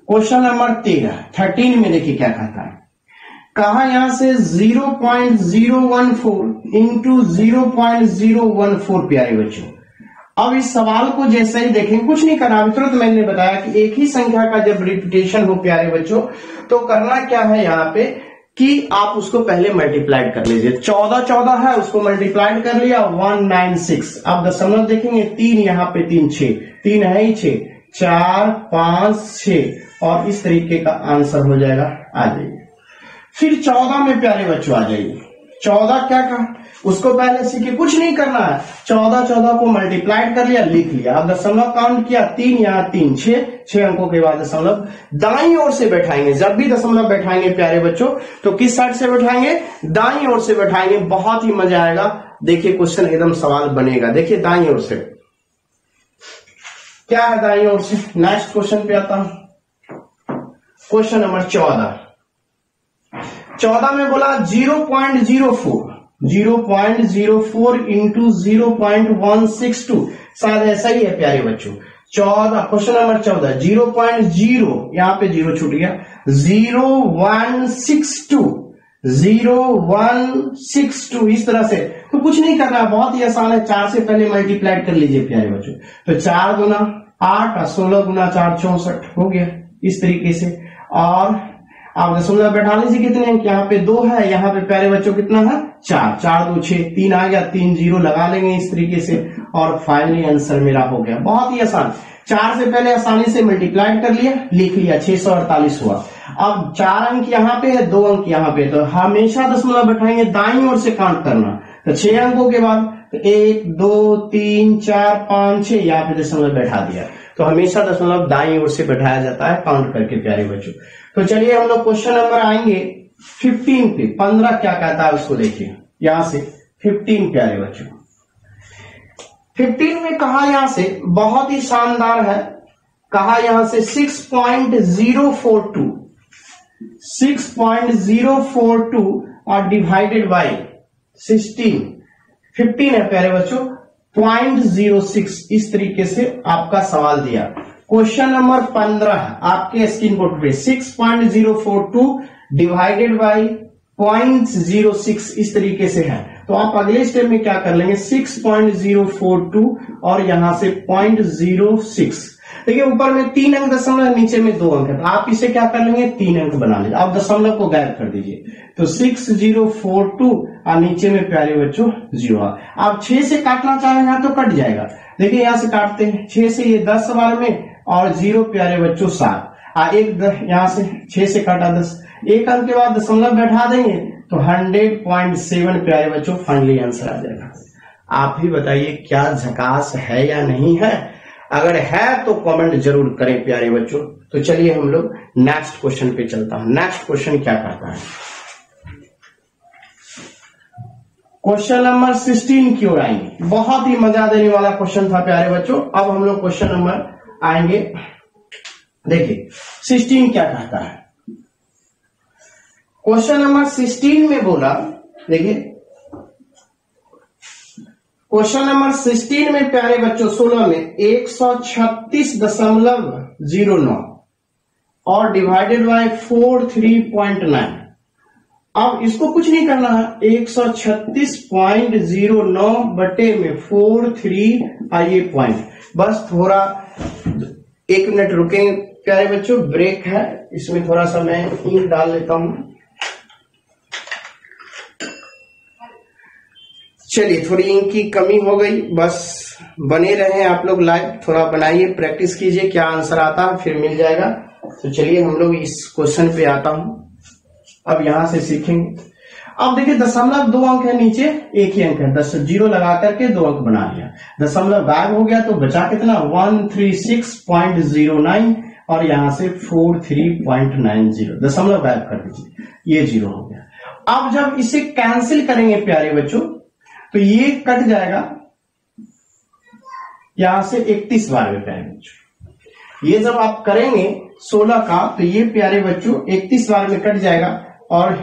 क्वेश्चन नंबर 13 में देखिए क्या कहता है, कहा यहां से 0.014 इंटू 0.014 प्यारे बच्चों। अब इस सवाल को जैसे ही देखेंगे, कुछ नहीं करना, तुरंत मैंने बताया कि एक ही संख्या का जब रिपीटेशन हो प्यारे बच्चों तो करना क्या है यहाँ पे कि आप उसको पहले मल्टीप्लाइड कर लीजिए। 14 है, उसको मल्टीप्लाइड कर लिया 196। अब दशमलव देखेंगे 3 यहाँ पे 3 6, 3 है ही 6, 4 5 6, और इस तरीके का आंसर हो जाएगा। आ जाइए फिर 14 में प्यारे बच्चों आ जाइए। 14 क्या कहा, उसको पहले सीखे, कुछ नहीं करना है। 14 को मल्टीप्लाइड कर लिया, लिख लिया। अब दशमलव काउंट किया, 3 यहाँ 3 6 अंकों के बाद दशमलव दाईं ओर से बैठाएंगे। जब भी दशमलव बैठाएंगे प्यारे बच्चों तो किस साइड से बैठाएंगे, दाईं ओर से बैठाएंगे। बहुत ही मजा आएगा। देखिए क्वेश्चन एकदम सवाल बनेगा। देखिए दाईं ओर से क्या है, दाईं ओर से। नेक्स्ट क्वेश्चन पे आता हूं, क्वेश्चन नंबर 14 में बोला 0.04 इंटू 0.162, शायद ऐसा ही है प्यारे बच्चों। 14 क्वेश्चन नंबर 14 0.0, यहां पे 0 छूट गया, 0162 इस तरह से। तो कुछ नहीं करना, बहुत ही आसान है। 4 से पहले मल्टीप्लाइड कर लीजिए प्यारे बच्चों। तो 4 गुना 8 और 16 गुना 4 64 हो गया इस तरीके से। और आप दशमलव बैठा लीजिए कितने अंक, यहाँ पे 2 है, यहाँ पे प्यारे बच्चों कितना है 4, 4 2 6, 3 आ गया, 3 0 लगा लेंगे इस तरीके से, और फाइनली आंसर मेरा हो गया। बहुत ही आसान। 4 से पहले आसानी से मल्टीप्लाइड कर लिया, लिख लिया, 648 हुआ। अब 4 अंक यहाँ पे है, 2 अंक यहाँ पे, तो हमेशा दशमलव बैठाएंगे दाईं ओर से काउंट करना। तो 6 अंकों के बाद 1 2 3 4 5 6 यहाँ पे दशमलव बैठा दिया। तो हमेशा दशमलव दाईं ओर से बैठाया जाता है काउंट करके प्यारे बच्चों। तो चलिए हम लोग क्वेश्चन नंबर आएंगे 15 पे। 15 क्या कहता है उसको देखिए यहां से। 15 प्यारे बच्चों, 15 में कहा यहां से बहुत ही शानदार है, कहा यहां से 6.042 और डिवाइडेड बाय 16। 15 है प्यारे बच्चों, 0.06 इस तरीके से आपका सवाल दिया। क्वेश्चन नंबर 15 आपके स्क्रीन बोर्ड पे 6.042 डिवाइडेड बाय 0.06 इस तरीके से है। तो आप अगले स्टेप में क्या कर लेंगे, 6.042 और यहां से 0.06। देखिए ऊपर में 3 अंक दशमलव, नीचे में 2 अंक है, तो आप इसे क्या कर लेंगे 3 अंक बना लीजिए। आप दशमलव को गायब कर दीजिए, तो 6042 और नीचे में प्यारे बच्चों 0। आप 6 से काटना चाहें यहां तो कट जाएगा। देखिए यहां से काटते हैं 6 से, ये 10 बार में और 0 प्यारे बच्चों 7। एक यहां से 6 से काटा 10, 1 अंक के बाद दशमलव बैठा देंगे तो 100.7 प्यारे बच्चों फाइनली आंसर आ जाएगा। आप ही बताइए क्या झकास है या नहीं है? अगर है तो कमेंट जरूर करें प्यारे बच्चों। तो चलिए हम लोग नेक्स्ट क्वेश्चन पे चलता हूं। नेक्स्ट क्वेश्चन क्या कहता है, क्वेश्चन नंबर 16 की ओर आएंगे। बहुत ही मजा देने वाला क्वेश्चन था प्यारे बच्चों। अब हम लोग क्वेश्चन नंबर आएंगे, देखिए 16 क्या कहता है। क्वेश्चन नंबर 16 में बोला, देखिए क्वेश्चन नंबर 16 में प्यारे बच्चों 16 में 136.09 और डिवाइडेड बाय 43.9। अब इसको कुछ नहीं करना है, 136.09 बटे में 43 आइए पॉइंट, बस थोड़ा 1 मिनट रुकें प्यारे बच्चों, ब्रेक है, इसमें थोड़ा सा मैं इंक डाल लेता हूं। चलिए थोड़ी इंक की कमी हो गई, बस बने रहे आप लोग लाइव, थोड़ा बनाइए, प्रैक्टिस कीजिए, क्या आंसर आता है फिर मिल जाएगा। तो चलिए हम लोग इस क्वेश्चन पे आता हूं, अब यहां से सीखेंगे। अब देखिए दशमलव 2 अंक है, नीचे 1 ही अंक है, 10 0 लगा करके 2 अंक बना लिया, दशमलव गायब हो गया तो बचा कितना 136.09 और यहां से 43.90, दशमलव गायब कर दीजिए, ये 0 हो गया। अब जब इसे कैंसिल करेंगे प्यारे बच्चों तो ये कट जाएगा यहां से 31 बार में प्यारे बच्चों। ये जब आप करेंगे 16 का तो ये प्यारे बच्चों 31 बार में कट जाएगा और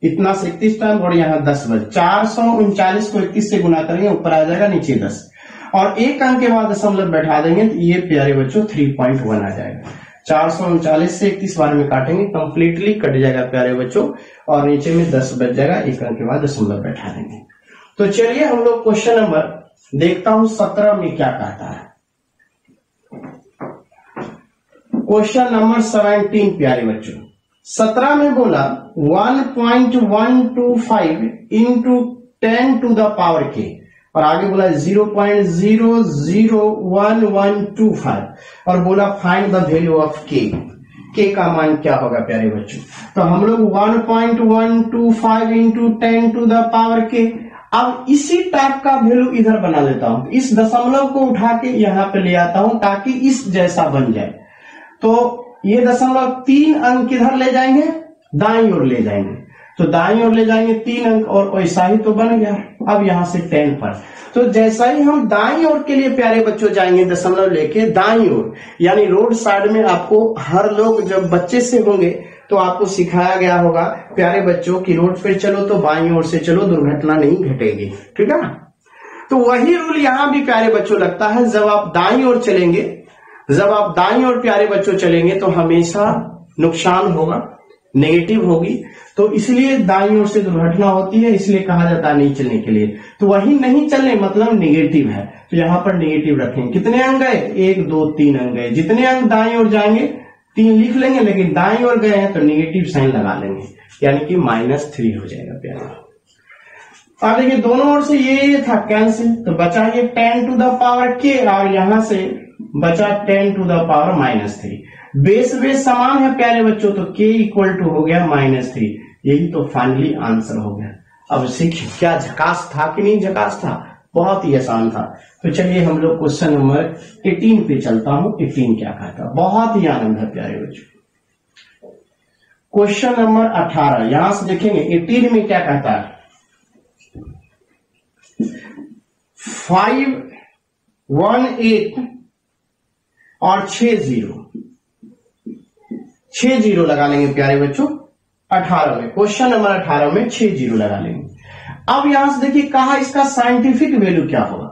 इतना से 31 टाइम और यहाँ 10 बार, 439 को 31 से गुना करेंगे, ऊपर आ जाएगा नीचे 10 और 1 अंक के बाद दशमलव बैठा देंगे तो ये प्यारे बच्चों 3.1 आ जाएगा। 439 से 31 बार में काटेंगे, कंप्लीटली कट जाएगा प्यारे बच्चों और नीचे में 10 बच जाएगा, 1 अंक के बाद दशमलव बैठा देंगे। तो चलिए हम लोग क्वेश्चन नंबर देखता हूं 17 में क्या कहता है। क्वेश्चन नंबर 17 प्यारे बच्चों, 17 में बोला 1.125 इंटू 10 टू द पावर के और आगे बोला 0.001125 और बोला फाइंड द वैल्यू ऑफ के का मान क्या होगा प्यारे बच्चों। तो हम लोग 1.125 इंटू 10 टू द पावर के, अब इसी टाइप का वैल्यू इधर बना लेता हूं, इस दशमलव को उठा के यहां पे ले आता हूं ताकि इस जैसा बन जाए। तो ये दशमलव 3 अंक किधर ले जाएंगे, दाईं ओर ले जाएंगे, तो दाईं ओर ले जाएंगे 3 अंक और वैसा ही तो बन गया। अब यहां से 10 पर, तो जैसा ही हम दाईं ओर के लिए प्यारे बच्चों जाएंगे दशमलव लेके दाईं ओर, यानी रोड साइड में आपको हर लोग जब बच्चे से होंगे तो आपको सिखाया गया होगा प्यारे बच्चों की रोड पे चलो तो बाईं ओर से चलो, दुर्घटना नहीं घटेगी, ठीक है ना। तो वही रूल यहां भी प्यारे बच्चों लगता है, जब आप दाईं ओर चलेंगे, जब आप दाईं ओर प्यारे बच्चों चलेंगे तो हमेशा नुकसान होगा, नेगेटिव होगी, तो इसलिए दाईं ओर से दुर्घटना होती है, इसलिए कहा जाता है नहीं चलने के लिए। तो वही नहीं चलने मतलब नेगेटिव है, तो यहां पर नेगेटिव रखेंगे। कितने अंक गए, 1 2 3 अंक गए, जितने अंक दाईं ओर जाएंगे 3 लिख लेंगे, लेकिन दाईं ओर गए हैं तो नेगेटिव साइन लगा लेंगे, यानी कि -3 हो जाएगा प्यारे। अब देखिए दोनों ओर से ये था कैंसिल, तो बचा ये 10 टू द पावर के और यहां से बचा 10 to the power -3। Base base समान है प्यारे बच्चों, तो k इक्वल टू हो गया -3। यही तो फाइनली आंसर हो गया। अब सीखिए क्या झकास था कि नहीं झकास था, बहुत ही आसान था। तो चलिए हम लोग क्वेश्चन नंबर 18 पे चलता हूं। 18 क्या कहता है, बहुत ही आनंद है प्यारे बच्चों। क्वेश्चन नंबर 18 यहां से देखेंगे 18 में क्या कहता है, 5, 1, 8 और 6 जीरो लगा लेंगे प्यारे बच्चों 18 में। क्वेश्चन नंबर 18 में 6 जीरो लगा लेंगे। अब यहां से देखिए कहा इसका साइंटिफिक वैल्यू क्या होगा।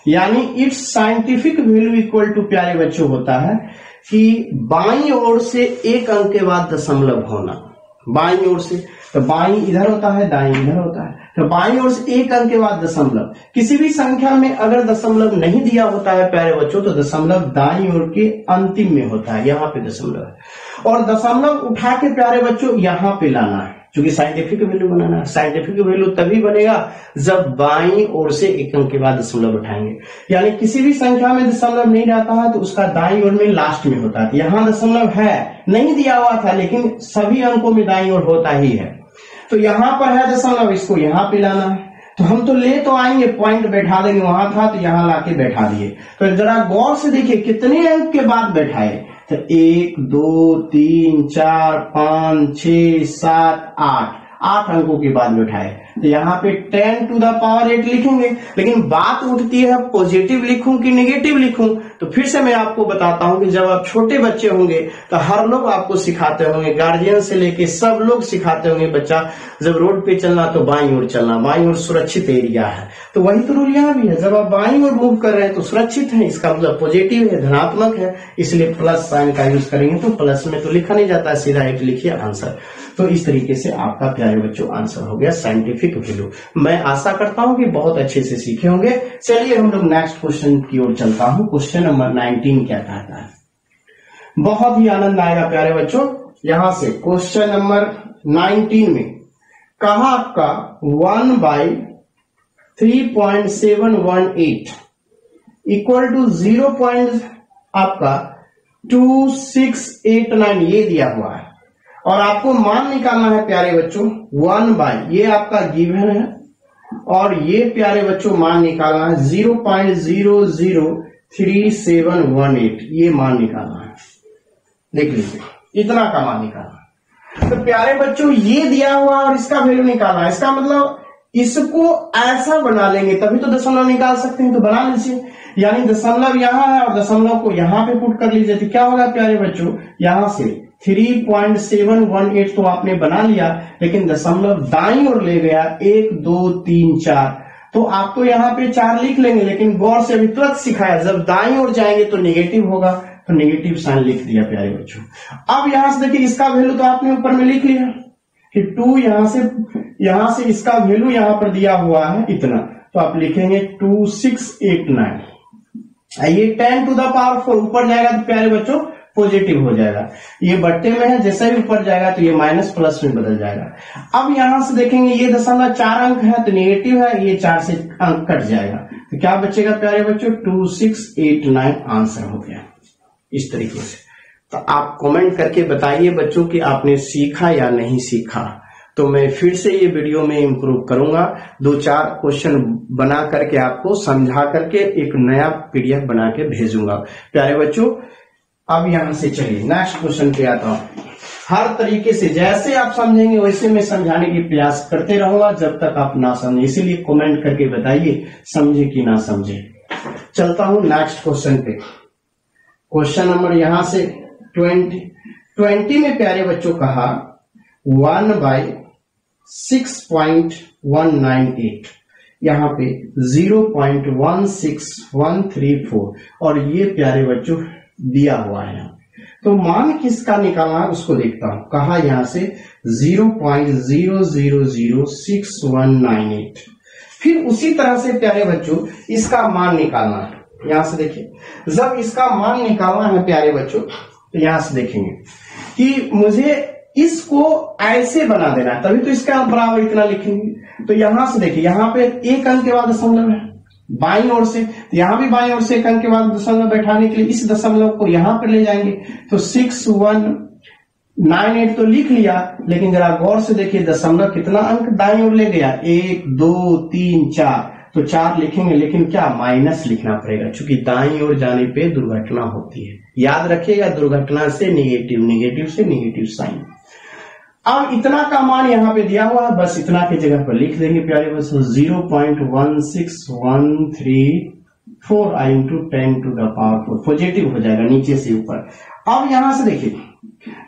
यानी its scientific value equal to प्यारे बच्चों होता है कि बाईं ओर से एक अंक के बाद दशमलव होना। बाईं ओर से तो बाईं इधर होता है, दाईं इधर होता है, तो बाईं ओर से एक अंक के बाद दशमलव। किसी भी संख्या में अगर दशमलव नहीं दिया होता है प्यारे बच्चों तो दशमलव दाईं ओर के अंतिम में होता है, यहाँ पे दशमलव है। और दशमलव उठा के प्यारे बच्चों यहाँ पे लाना है, क्योंकि साइंटिफिक वैल्यू बनाना है। साइंटिफिक वैल्यू तभी बनेगा जब बाईं ओर से एक अंक के बाद दशमलव उठाएंगे। यानी किसी भी संख्या में दशमलव नहीं रहता है तो उसका दाईं ओर में लास्ट में होता है। यहाँ दशमलव है, नहीं दिया हुआ था, लेकिन सभी अंकों में दाईं ओर होता ही है। तो यहाँ पर है दशमलव, इसको यहाँ पे लाना है। तो हम तो ले तो आएंगे, पॉइंट बैठा देंगे, वहां था तो यहाँ लाके बैठा दिए। तो जरा गौर से देखिए कितने अंक के बाद बैठाए, तो 1, 2, 3, 4, 5, 6, 7, 8 अंकों के बाद बैठाए। तो यहाँ पे 10 टू द पावर 8 लिखेंगे। लेकिन बात उठती है पॉजिटिव लिखूं कि नेगेटिव लिखूं। तो फिर से मैं आपको बताता हूं कि जब आप छोटे बच्चे होंगे तो हर लोग आपको सिखाते होंगे, गार्जियन से लेके सब लोग सिखाते होंगे, बच्चा जब रोड पे चलना तो बाईं ओर चलना, बाईं ओर सुरक्षित एरिया है। तो वही तो रूल यहाँ भी है, जब आप बाईं ओर मूव कर रहे हैं तो सुरक्षित है, इसका मतलब पॉजिटिव है, धनात्मक है, इसलिए प्लस साइन का यूज करेंगे। तो प्लस में तो लिखा नहीं जाता है, सीधा 8 लिखिए आंसर। तो इस तरीके से आपका प्यारे बच्चों आंसर हो गया साइंटिफिक वैल्यू। मैं आशा करता हूं कि बहुत अच्छे से सीखे होंगे। चलिए हम लोग नेक्स्ट क्वेश्चन की ओर चलता हूं। क्वेश्चन नंबर 19 क्या कहता है, बहुत ही आनंद आएगा प्यारे बच्चों। यहां से क्वेश्चन नंबर 19 में कहा आपका 1/3.718 इक्वल टू 0.2689 ये दिया हुआ है। और आपको मान निकालना है प्यारे बच्चों 1/, ये आपका गिवन है, और ये प्यारे बच्चों मान निकालना है 0.003718, ये मान निकालना है। देख लीजिए इतना का मान निकालना है। तो प्यारे बच्चों ये दिया हुआ और इसका वैल्यू निकालना है। इसका मतलब इसको ऐसा बना लेंगे तभी तो दशमलव निकाल सकते हैं, तो बना लीजिए। यानी दशमलव यहाँ है और दशमलव को यहाँ पे पुट कर लीजिए। तो क्या होगा प्यारे बच्चों, यहां से 3.718 तो आपने बना लिया, लेकिन दशमलव दाईं ओर ले गया 1, 2, 3, 4। तो आप तो यहाँ पे 4 लिख लेंगे, लेकिन गौर से अभी तुरंत सिखाया जब दाईं ओर जाएंगे तो नेगेटिव होगा, तो नेगेटिव साइन लिख दिया प्यारे बच्चों। अब यहां से देखिए इसका वैल्यू तो आपने ऊपर में लिख लिया कि 2, यहां से इसका वैल्यू यहां पर दिया हुआ है इतना, तो आप लिखेंगे 2689। ये 10 टू द पावर 4 ऊपर जाएगा तो प्यारे बच्चों पॉजिटिव हो जाएगा, ये बट्टे में है, जैसे ही ऊपर जाएगा तो ये माइनस प्लस में बदल जाएगा। अब यहां से देखेंगे ये दशमलव 4 अंक है तो नेगेटिव है, ये 4 से अंक कट जाएगा, तो क्या बचेगा प्यारे बच्चों 2689 आंसर हो गया। इस तरीके से तो आप कमेंट करके बताइए बच्चों कि आपने सीखा या नहीं सीखा। तो मैं फिर से ये वीडियो में इंप्रूव करूंगा, 2-4 क्वेश्चन बना करके आपको समझा करके एक नया पीडीएफ बना के भेजूंगा प्यारे बच्चों। अब यहां से चलिए नेक्स्ट क्वेश्चन पे आता हूं। हर तरीके से जैसे आप समझेंगे वैसे मैं समझाने की प्रयास करते रहूंगा जब तक आप ना समझे, इसीलिए कमेंट करके बताइए समझे कि ना समझे। चलता हूं नेक्स्ट क्वेश्चन पे। क्वेश्चन नंबर यहां से 20 में प्यारे बच्चों कहा 1/6.198, यहाँ पे 0.16134 और ये प्यारे बच्चों दिया हुआ है। तो मान किसका निकालना है उसको देखता हूं। कहा यहां से 0.006198। फिर उसी तरह से प्यारे बच्चों इसका मान निकालना है। यहां से देखिए जब इसका मान निकालना है प्यारे बच्चों तो यहां से देखेंगे कि मुझे इसको ऐसे बना देना है, तभी तो इसका बराबर इतना लिखेंगे। तो यहां से देखिए यहाँ पे एक अंक के बाद दशमलव है, बाईं ओर से, तो यहां भी बाईं ओर से एक अंक के बाद दशमलव बैठाने के लिए इस दशमलव को यहां पर ले जाएंगे। तो 6198 तो लिख लिया, लेकिन जरा गौर से देखिए दशमलव कितना अंक दाईं ओर ले गया, 1 2 3 4, तो 4 लिखेंगे, लेकिन क्या माइनस लिखना पड़ेगा, क्योंकि दाईं ओर जाने पे दुर्घटना होती है। याद रखिएगा, दुर्घटना से नेगेटिव, नेगेटिव से नेगेटिव साइन। अब इतना का मान यहाँ पे दिया हुआ है, बस इतना की जगह पर लिख देंगे प्यारे बच्चों, 0.16134 i into 10 to the power 4, positive हो जाएगा नीचे से ऊपर। अब यहां से देखिए,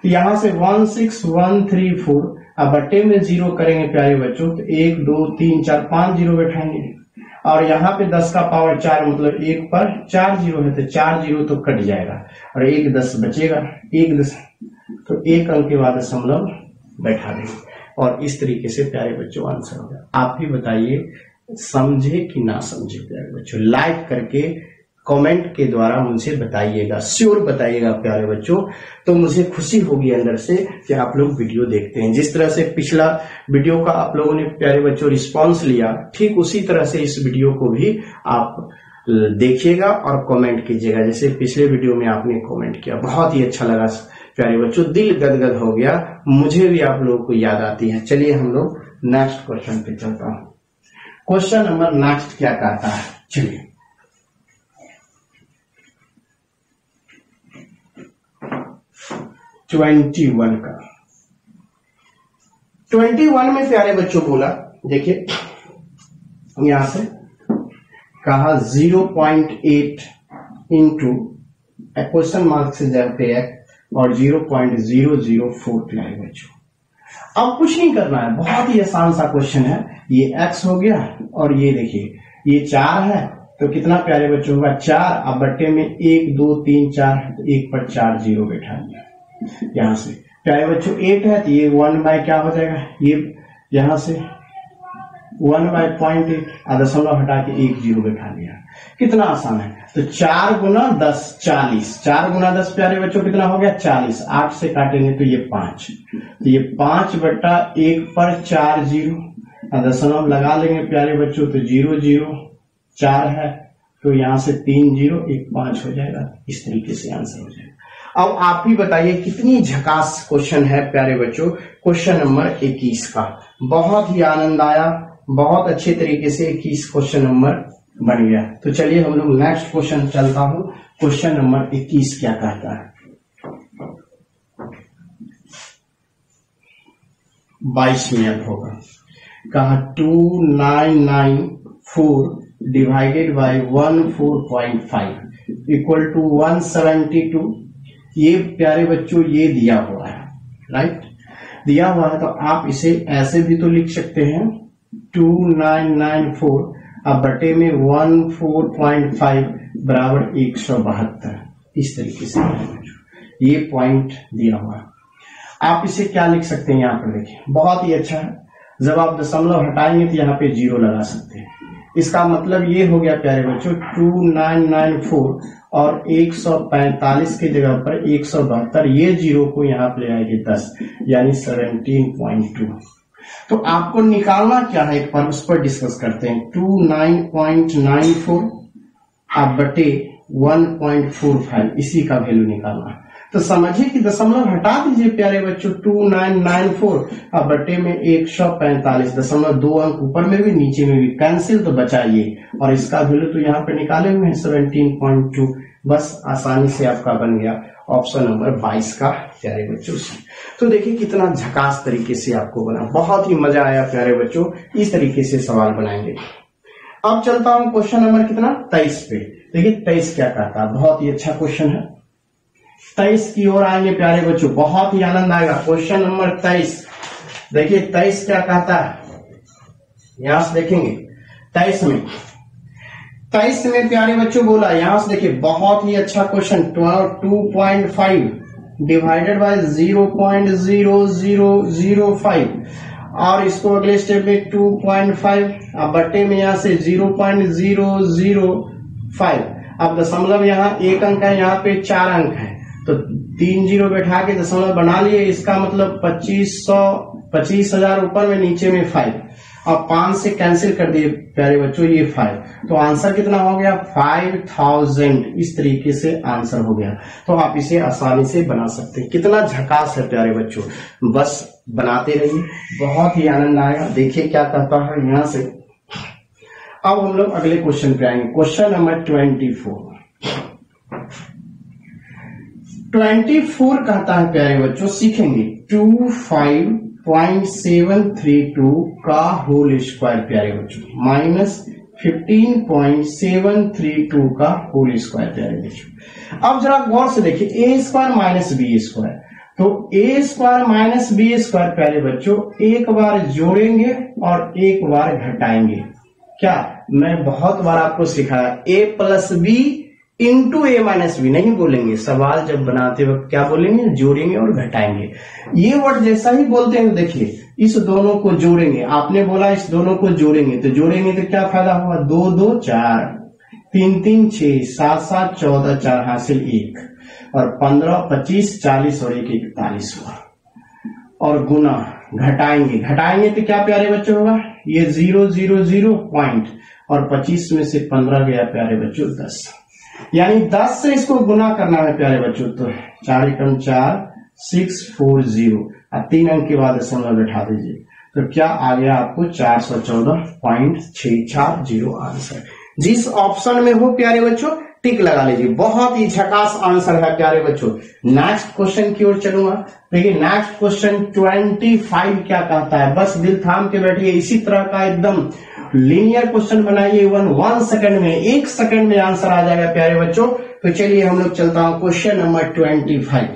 यहां से 16134, अब बट्टे में 0 करेंगे प्यारे बच्चों, तो 1 2 3 4 5 0 बैठाएंगे, और यहाँ पे 10 का पावर 4, मतलब 1 पर 4 0 है, तो 4 0 तो कट जाएगा और 1 10 बचेगा, 1 10, तो 1 अंक के बाद दशमलव बैठा देंगे, और इस तरीके से प्यारे बच्चों आंसर हो गया। आप भी बताइए समझे कि ना समझे प्यारे बच्चों, लाइक करके कमेंट के द्वारा मुझे बताइएगा, श्योर बताइएगा प्यारे बच्चों, तो मुझे खुशी होगी अंदर से कि आप लोग वीडियो देखते हैं। जिस तरह से पिछला वीडियो का आप लोगों ने प्यारे बच्चों रिस्पांस लिया, ठीक उसी तरह से इस वीडियो को भी आप देखिएगा और कमेंट कीजिएगा। जैसे पिछले वीडियो में आपने कमेंट किया, बहुत ही अच्छा लगा प्यारे बच्चों, दिल गदगद हो गया, मुझे भी आप लोगों को याद आती है। चलिए हम लोग नेक्स्ट क्वेश्चन पे चलता हूं। क्वेश्चन नंबर नेक्स्ट क्या कहता है, चलिए 21 का। 21 में प्यारे बच्चों बोला, देखिए यहां से कहा 0.8 इंटू क्वेश्चन मार्क से जब पे है और 0.004 प्यारे बच्चों। अब कुछ नहीं करना है, बहुत ही आसान सा क्वेश्चन है। ये x हो गया और ये देखिए ये 4 है, तो कितना प्यारे बच्चों होगा 4, अब बट्टे में 1 2 3 4, तो 1 पर 4 0 बैठा दिया। यहां से प्यारे बच्चों 8 है, तो ये 1 बाय क्या हो जाएगा, ये यहां से 1/0.8, दशमलव हटा के 1 0 बैठा दिया। कितना आसान है, तो 4 गुना 10 40, 4 गुना 10 प्यारे बच्चों कितना हो गया 40, 8 से काटेंगे तो ये 5, तो ये 5/1 पर 4 0, दशमलव लगा लेंगे प्यारे बच्चों, तो 0 0 4 है, तो यहां से 3 0 1 5 हो जाएगा। इस तरीके से आंसर हो जाएगा। अब आप ही बताइए कितनी झकास क्वेश्चन है प्यारे बच्चों, क्वेश्चन नंबर 21 का। बहुत ही आनंद आया, बहुत अच्छे तरीके से 21 क्वेश्चन नंबर बन गया। तो चलिए हम लोग नेक्स्ट क्वेश्चन चलता हूं। क्वेश्चन नंबर 21 क्या कहता है, 22 में अब होगा, कहा 2994 डिवाइडेड बाय 14.5 इक्वल टू 172। ये प्यारे बच्चों ये दिया हुआ है, राइट, दिया हुआ है, तो आप इसे ऐसे भी तो लिख सकते हैं 2994 अब बटे में 14.5 बराबर 172। इस तरीके से ये पॉइंट दिया हुआ है। आप इसे क्या लिख सकते हैं, यहाँ पर देखिए बहुत ही अच्छा है, जब आप दशमलव हटाएंगे तो यहाँ पे 0 लगा सकते हैं। इसका मतलब ये हो गया प्यारे बच्चों 2994 और 145 की जगह पर 172, ये 0 को यहाँ पे ले आएगी 10, यानी 17.2। तो आपको निकालना क्या है, एक बार उस पर डिस्कस करते हैं। 29.94 अब बटे 1.45, इसी का वैल्यू निकालना। तो समझिए कि दशमलव हटा दीजिए प्यारे बच्चों, 2994 अब बटे में 145, दशमलव 2 अंक ऊपर में भी नीचे में भी कैंसिल, तो बचाइए, और इसका वैल्यू तो यहाँ पे निकाले हुए हैं 17.2। बस आसानी से आपका बन गया ऑप्शन नंबर 22 का प्यारे बच्चों से। तो देखिए कितना झकास तरीके से आपको बना, बहुत ही मजा आया प्यारे बच्चों, इस तरीके से सवाल बनाएंगे। अब चलता हूं क्वेश्चन नंबर कितना 23 पे। देखिए 23 क्या कहता है, बहुत ही अच्छा क्वेश्चन है। 23 की ओर आएंगे प्यारे बच्चों, बहुत ही आनंद आएगा। क्वेश्चन नंबर 23, देखिए 23 क्या कहता है, यहां से देखेंगे 23 में प्यारे बच्चों बोला, यहां से देखिए बहुत ही अच्छा क्वेश्चन, 2.5 डिवाइडेड बाय 0.0005 और इसको अगले स्टेप में 2.5 अब बटे में यहां से 0.005। अब दशमलव यहाँ 1 अंक है, यहाँ पे 4 अंक है, तो 3 0 बैठा के दशमलव बना लिए। इसका मतलब 2500 25,000 ऊपर में, नीचे में 5, अब 5 से कैंसिल कर दिए प्यारे बच्चों ये 5, तो आंसर कितना हो गया 5000। इस तरीके से आंसर हो गया। तो आप इसे आसानी से बना सकते हैं। कितना झकास है प्यारे बच्चों, बस बनाते रहिए, बहुत ही आनंद आएगा। देखिए क्या कहता है यहां से। अब हम लोग अगले क्वेश्चन पे आएंगे। क्वेश्चन नंबर 24 कहता है प्यारे बच्चों, सीखेंगे 25.732 का होल स्क्वायर प्यारे बच्चों, माइनस 15.732 का होल स्क्वायर प्यारे बच्चों। अब जरा गौर से देखिए, ए स्क्वायर माइनस बी स्क्वायर, तो ए स्क्वायर माइनस बी स्क्वायर प्यारे बच्चों एक बार जोड़ेंगे और एक बार घटाएंगे। क्या मैं बहुत बार आपको सिखाया, ए प्लस बी इंटू ए माइनस बी नहीं बोलेंगे, सवाल जब बनाते वक्त क्या बोलेंगे, जोड़ेंगे और घटाएंगे। ये वर्ड जैसा ही बोलते हैं, देखिए इस दोनों को जोड़ेंगे, आपने बोला इस दोनों को जोड़ेंगे, तो जोड़ेंगे तो क्या फायदा होगा, 2 2 4, 3 3 6, 7 7 14, 4 हासिल 1, और 15 25 40 और 1 41 हुआ। और गुना घटाएंगे तो क्या प्यारे बच्चों होगा, ये 0 0 0 पॉइंट, और 25 में से 15 गया प्यारे बच्चों 10, यानी 10 से इसको गुना करना है प्यारे बच्चों। तो 4 एकम 4, 640, और 3 अंक के बाद दशमलव बैठा दीजिए, तो क्या आ गया आपको 414.640 आंसर। जिस ऑप्शन में हो प्यारे बच्चों टिक लगा लीजिए, बहुत ही झकास आंसर है प्यारे बच्चों। नेक्स्ट क्वेश्चन की ओर चलूंगा। देखिए नेक्स्ट क्वेश्चन 25 क्या कहता है, बस दिल थाम के बैठिए, इसी तरह का एकदम लीनियर क्वेश्चन बनाइए, 1 सेकंड में, 1 सेकंड में आंसर आ जाएगा प्यारे बच्चों। तो चलिए हम लोग चलता हूं क्वेश्चन नंबर 25।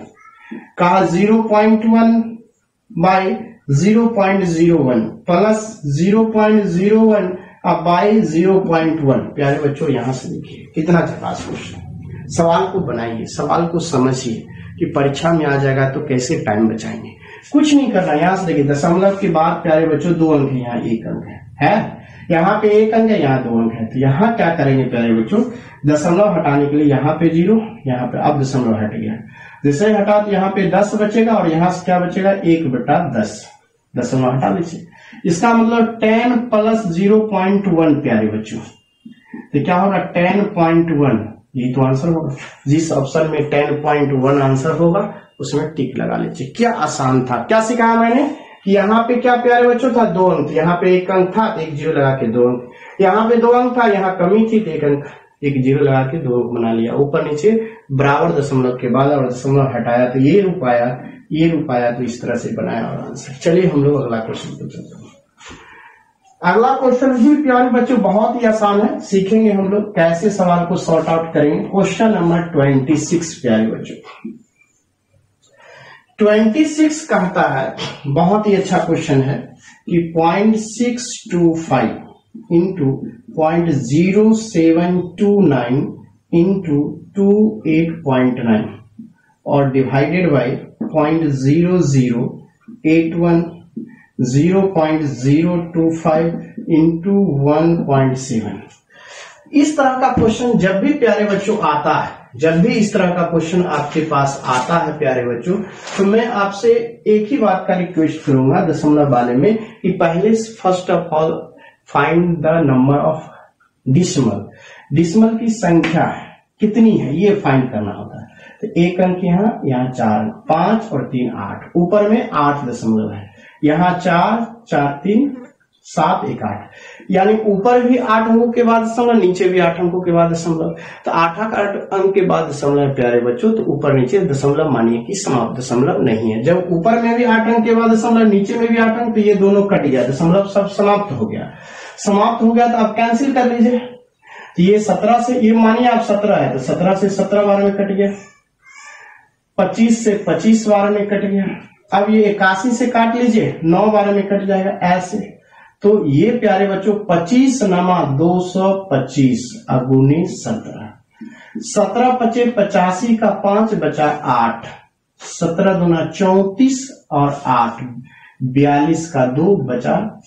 कहा 0.1 बाई 0.01 प्लस 0.01 अब बाई 0.1 प्यारे बच्चों, यहां से देखिए कितना झकास क्वेश्चन। सवाल को बनाइए, सवाल को समझिए कि परीक्षा में आ जाएगा तो कैसे टाइम बचाएंगे। कुछ नहीं करना, यहां से देखिए दशमलव के बाद प्यारे बच्चों 2 अंक है, यहाँ 1 अंक है, यहाँ पे 1 अंक है, यहाँ 2 अंक है। तो यहाँ क्या करेंगे प्यारे बच्चों, दशमलव हटाने के लिए यहाँ पे 0, यहाँ पे अब दशमलव हट गया, जैसे हटा तो यहाँ पे 10 बचेगा, और यहाँ से क्या बचेगा 1/10, दशमलव हटा लीजिए। इसका मतलब 10 प्लस 0.1 प्यारे बच्चों, तो क्या होगा 10.1, यही तो आंसर होगा। जिस ऑप्शन में 10.1 आंसर होगा उसमें टिक लगा लीजिए। क्या आसान था, क्या सिखाया मैंने कि यहाँ पे क्या प्यारे बच्चों था 2 अंक, यहाँ पे 1 अंक था, 1 0 लगा के 2 अंक, यहाँ पे 2 अंक था, यहाँ कमी थी तो 1 अंक, 1 0 लगा के 2 अंक बना लिया, ऊपर नीचे बराबर दशमलव के बाद और दशमलव हटाया तो ये रूप आया, तो इस तरह से बनाया और आंसर। चलिए हम लोग अगला क्वेश्चन पे चलते हैं। अगला क्वेश्चन भी प्यारे बच्चों बहुत ही आसान है, सीखेंगे हम लोग कैसे सवाल को सॉर्ट आउट करेंगे। क्वेश्चन नंबर 26 प्यारे बच्चों, 26 कहता है, बहुत ही अच्छा क्वेश्चन है कि 0.625 इंटू 0.0729 इंटू 28.9 और डिवाइडेड बाई 0.0081 0.025 इंटू 1.7। इस तरह का क्वेश्चन जब भी प्यारे बच्चों आता है, जब भी इस तरह का क्वेश्चन आपके पास आता है प्यारे बच्चों, तो मैं आपसे एक ही बात का रिक्वेस्ट करूंगा दशमलव वाले में कि पहले first of all find the number of decimal, decimal की संख्या कितनी है ये फाइंड करना होता है। तो 1 अंक यहाँ 4, 5 और 3 8, ऊपर में 8 दशमलव है, यहाँ 4 4 3 7 1 8, यानी ऊपर भी 8 अंकों के बाद दशमलव, नीचे भी 8 अंकों के बाद दशमलव। तो 8 अंक के बाद दशमलव प्यारे बच्चों, तो ऊपर नीचे दशमलव मानिए कि समाप्त दशमलव नहीं है। जब ऊपर में भी 8 अंक के बाद दशमलव, नीचे में भी 8 अंक, तो ये दोनों कट गया, दशमलव सब समाप्त हो गया। समाप्त हो गया तो आप कैंसिल कर लीजिए। तो ये 17 से, ये मानिए आप 17 है, तो 17 से 17 बार में कट गया, 25 से 25 बार में कट गया। अब ये 81 से काट लीजिए, 9 बार में कट जाएगा ऐसे। तो ये प्यारे बच्चों 25 नमा 225 अगुनी 17, 17 पचे 85 का 5 बचा 8, 17 दूना 34 और 8 42 का 2 बचा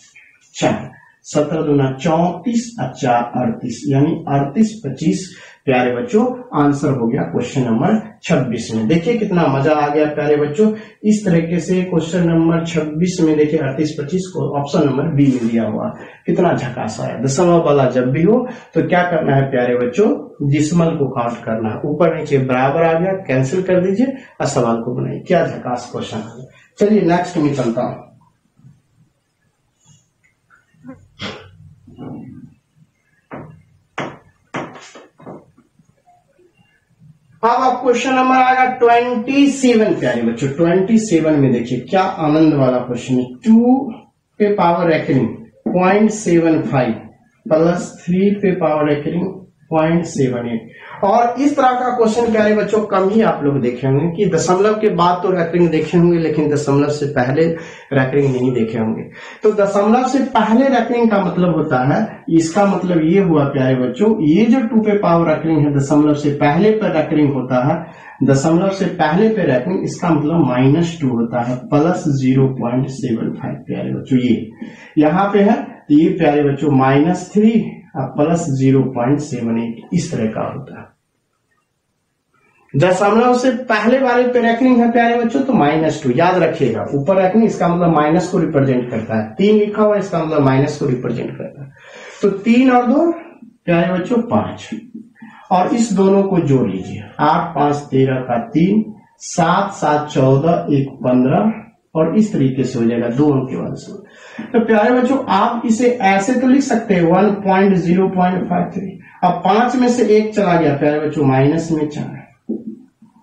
4, 17 दूना 34 और 4 38, यानी 38 25 प्यारे बच्चों आंसर हो गया क्वेश्चन नंबर 26 में। देखिए कितना मजा आ गया प्यारे बच्चों। इस तरीके से क्वेश्चन नंबर 26 में देखिए 38-25 को ऑप्शन नंबर बी में दिया हुआ, कितना झकास आया। दशमलव वाला जब भी हो तो क्या करना है प्यारे बच्चों, डिसिमल को काउंट करना है, ऊपर नीचे बराबर आ गया, कैंसिल कर दीजिए और सवाल को बनाइए। क्या झकास क्वेश्चन है। चलिए नेक्स्ट में चलता हूं। अब आप क्वेश्चन नंबर आएगा 27 प्यारे बच्चों। 27 में देखिए क्या आनंद वाला क्वेश्चन है। 2 पे पावर रेकरिंग 0.75 प्लस 3 पे पावर रेकरिंग 0.78। और इस तरह का क्वेश्चन प्यारे बच्चों कम ही आप लोग देखे होंगे कि दशमलव के बाद तो रेकरिंग देखे होंगे, लेकिन दशमलव से पहले रेकरिंग नहीं देखे होंगे। तो दशमलव से पहले रेकरिंग का मतलब होता है, इसका मतलब ये हुआ प्यारे बच्चों, ये जो 2 पे पावर रेकरिंग है दशमलव से पहले पर रेकरिंग होता है, दशमलव से पहले पे रेकरिंग, इसका मतलब -2 होता है प्लस 0.75 प्यारे बच्चों। ये यहाँ पे है ये प्यारे बच्चों -3 प्लस 0.78 इस तरह का होता है। दशमलव से पहले वाले पे रेकरिंग है प्यारे बच्चों तो -2 याद रखिएगा, ऊपर रेकरिंग इसका मतलब माइनस को रिप्रेजेंट करता है, 3 लिखा हुआ इसका मतलब माइनस को रिप्रेजेंट करता है। तो 3 और 2 प्यारे बच्चों 5, और इस दोनों को जोड़ लीजिए, 8 5 13 का 3, 7 7 14 1 15, और इस तरीके से हो जाएगा 2 अंक के बाद से। तो प्यारे बच्चों आप इसे ऐसे तो लिख सकते हैं 1.0.53। अब 5 में से 1 चला गया प्यारे बच्चों, माइनस में 4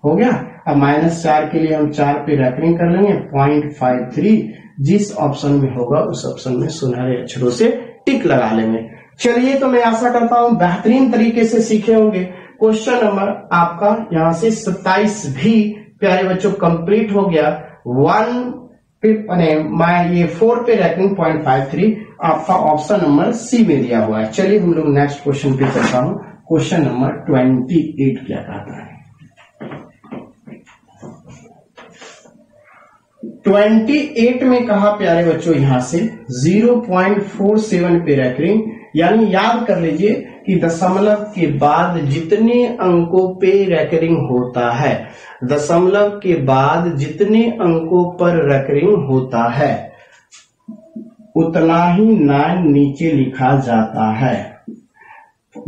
हो गया। अब -4 के लिए हम 4 पे रेकरिंग कर लेंगे 0.53, जिस ऑप्शन में होगा उस ऑप्शन में सुनहरे अक्षरों से टिक लगा लेंगे। चलिए तो मैं आशा करता हूं बेहतरीन तरीके से सीखे होंगे। क्वेश्चन नंबर आपका यहां से 27 भी प्यारे बच्चों कंप्लीट हो गया। 4 पे रेकरिंग 0.53 आपका ऑप्शन नंबर सी में दिया हुआ है। चलिए हम लोग नेक्स्ट क्वेश्चन पे चलता हूं। क्वेश्चन नंबर 28 क्या कहता है। 28 में कहा प्यारे बच्चों यहां से 0.47 पे रेकरिंग, यानी याद कर लीजिए कि दशमलव के बाद जितने अंकों पे रेकरिंग होता है, दशमलव के बाद जितने अंकों पर रेकरिंग होता है उतना ही 9 नीचे लिखा जाता है।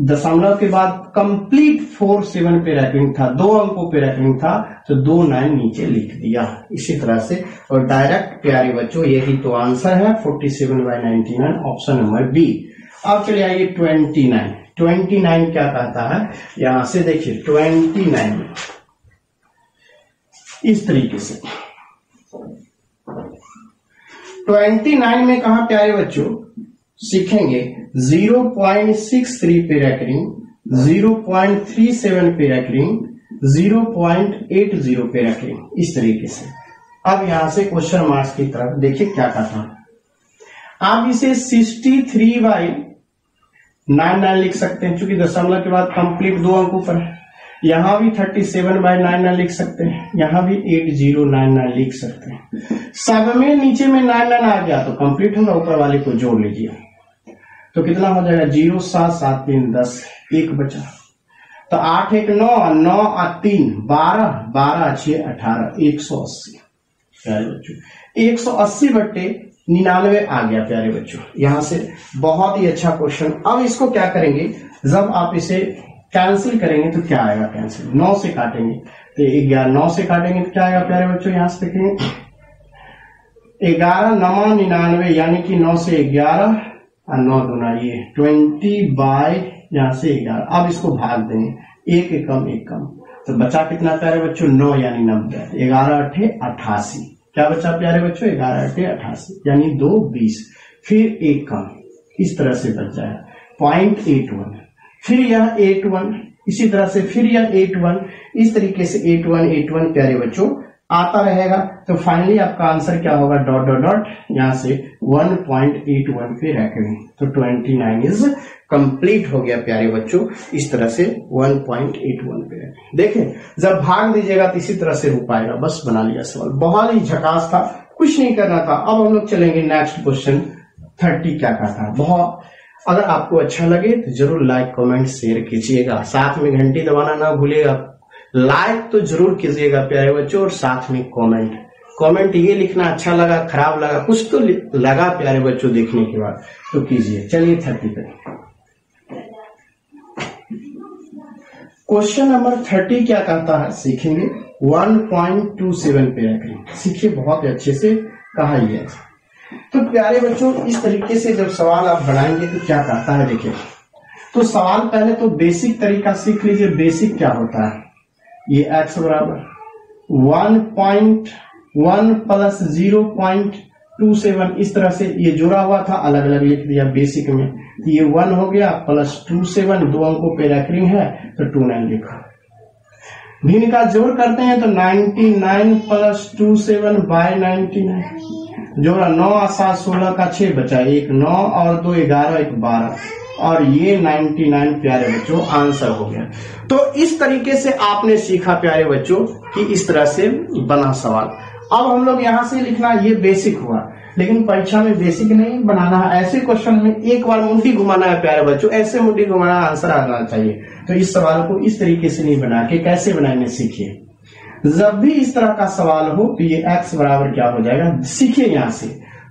दशमलव के बाद कंप्लीट 47 पे रेकरिंग था, 2 अंकों पे रेकरिंग था, तो 2 9 नीचे लिख दिया इसी तरह से। और डायरेक्ट प्यारे बच्चों यही तो आंसर है 47/99 ऑप्शन नंबर बी। अब चलिए आइए 29 क्या कहता है। यहां से देखिए 29 इस तरीके से 29 में कहा प्यारे बच्चों सीखेंगे 0.63 पे रेकरिंग, 0.37 पे रेकरिंग, 0.80 पे रेकरिंग इस तरीके से। अब यहां से क्वेश्चन मार्क्स की तरफ देखिए क्या कहता है। आप इसे 63/99 लिख सकते हैं, क्योंकि दशमलव के बाद कंप्लीट 2 अंकों पर है। यहां भी 37/99 लिख सकते हैं, यहां भी 8099 लिख सकते हैं। सब में नीचे में 99 आ गया तो कंप्लीट होगा, ऊपर वाले को जोड़ लीजिए तो कितना हो जाएगा 0 7 7 3 10, 1 बचा। तो 8 1 9 9 और 3 12 12 6 18 180 प्यारे बच्चों 180/99 आ गया प्यारे बच्चों। यहां से बहुत ही अच्छा क्वेश्चन। अब इसको क्या करेंगे, जब आप इसे कैंसिल करेंगे तो क्या आएगा, कैंसिल 9 से काटेंगे तो 11, 9 से काटेंगे तो क्या आएगा प्यारे बच्चों, यहां से देखेंगे 11 9 99, यानी कि 9 से 11 और 9 दूना ये 20 यहां से 11। अब इसको भाग देंगे, 1 कम 1 कम, तो बचा कितना प्यारे बच्चों 9 यानी 90, 11 8 88। क्या बचा प्यारे बच्चों 11 8 88 यानी 2 20, फिर 1 कम, इस तरह से बच जाएगा 0.81, फिर यह 81, इसी तरह से फिर यह 81, इस तरीके से 81 प्यारे बच्चों आता रहेगा। तो फाइनली आपका आंसर क्या होगा, डॉट डॉट डॉट यहां से 1.81 पे रेकरिंग। तो 29 इज कंप्लीट हो गया प्यारे बच्चों, इस तरह से 1.81 पे रेकरिंग। देखें जब भाग दीजिएगा तो इसी तरह से हो पाएगा। बस बना लिया सवाल, बहुत ही झकास था, कुछ नहीं करना था। अब हम लोग चलेंगे नेक्स्ट क्वेश्चन 30 क्या कहता है। बहुत अगर आपको अच्छा लगे तो जरूर लाइक कमेंट शेयर कीजिएगा, साथ में घंटी दबाना ना भूलिएगा। लाइक तो जरूर कीजिएगा प्यारे बच्चों, और साथ में कमेंट ये लिखना अच्छा लगा, खराब लगा, कुछ तो लगा प्यारे बच्चों देखने के बाद तो कीजिए। चलिए 30 पे क्वेश्चन नंबर 30 क्या कहता है सीखेंगे। 1.27 पैराग्राफ सीखिए, बहुत अच्छे से कहा है। तो प्यारे बच्चों इस तरीके से जब सवाल आप बनाएंगे तो क्या कहता है देखिए। तो सवाल पहले तो बेसिक तरीका सीख लीजिए। बेसिक क्या होता है, ये x बराबर 1.1 प्लस 0.27 इस तरह से ये जुड़ा हुआ था, अलग अलग लिख दिया बेसिक में। तो ये 1 हो गया प्लस 27, 2 अंकों पे रैकरिंग है तो 29 लिखा। भिन्न का जोड़ करते हैं तो 99 प्लस 27 बाय 99 जोड़ा 9 और 7 16 का 6 बचा, 1 9 और 2 11, 1 12 और ये 99 प्यारे बच्चों आंसर हो गया। तो इस तरीके से आपने सीखा प्यारे बच्चों कि इस तरह से बना सवाल। अब हम लोग यहां से लिखना, ये बेसिक हुआ, लेकिन परीक्षा में बेसिक नहीं बनाना है। ऐसे क्वेश्चन में एक बार मुंडी घुमाना है प्यारे बच्चों, ऐसे मुंडी घुमाना आंसर आना चाहिए। तो इस सवाल को इस तरीके से नहीं बना के कैसे बनाएंगे सीखिए। जब भी इस तरह का सवाल हो तो ये x बराबर क्या हो जाएगा सीखिए। यहाँ से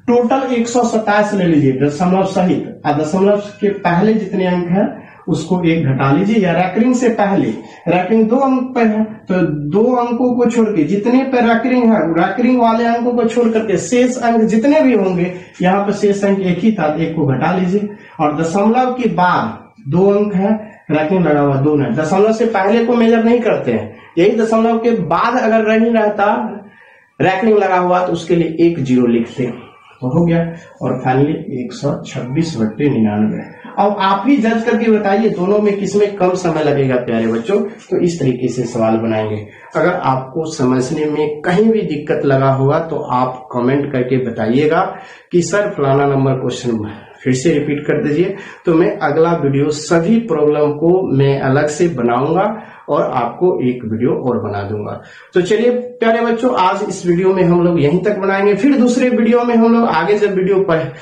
टोटल 127 ले लीजिए दशमलव सहित, दशमलव के पहले जितने अंक है उसको 1 घटा लीजिए, या रैकरिंग से पहले, रैकरिंग 2 अंक पर है तो 2 अंकों को छोड़ के जितने पर रैकरिंग है रैकरिंग वाले अंकों को छोड़ करके शेष अंक जितने भी होंगे, यहाँ पर शेष अंक 1 ही था, 1 को घटा लीजिए। और दशमलव के बाद 2 अंक है, रैकरिंग लगा हुआ 2 नहीं, दशमलव से पहले को मेजर नहीं करते हैं, यही दशमलव के बाद अगर नहीं रहता रैकरिंग लगा हुआ तो उसके लिए 1 0 लिखते हैं तो हो गया। और फाइनली 126/99। अब आप ही जज करके बताइए दोनों में किसमें कम समय लगेगा प्यारे बच्चों। तो इस तरीके से सवाल बनाएंगे। अगर आपको समझने में कहीं भी दिक्कत लगा होगा तो आप कमेंट करके बताइएगा कि सर फलाना नंबर क्वेश्चन फिर से रिपीट कर दीजिए, तो मैं अगला वीडियो सभी प्रॉब्लम को मैं अलग से बनाऊंगा और आपको एक वीडियो और बना दूंगा। तो चलिए प्यारे बच्चों आज इस वीडियो में हम लोग यहीं तक बनाएंगे, फिर दूसरे वीडियो में हम लोग आगे जब वीडियो पर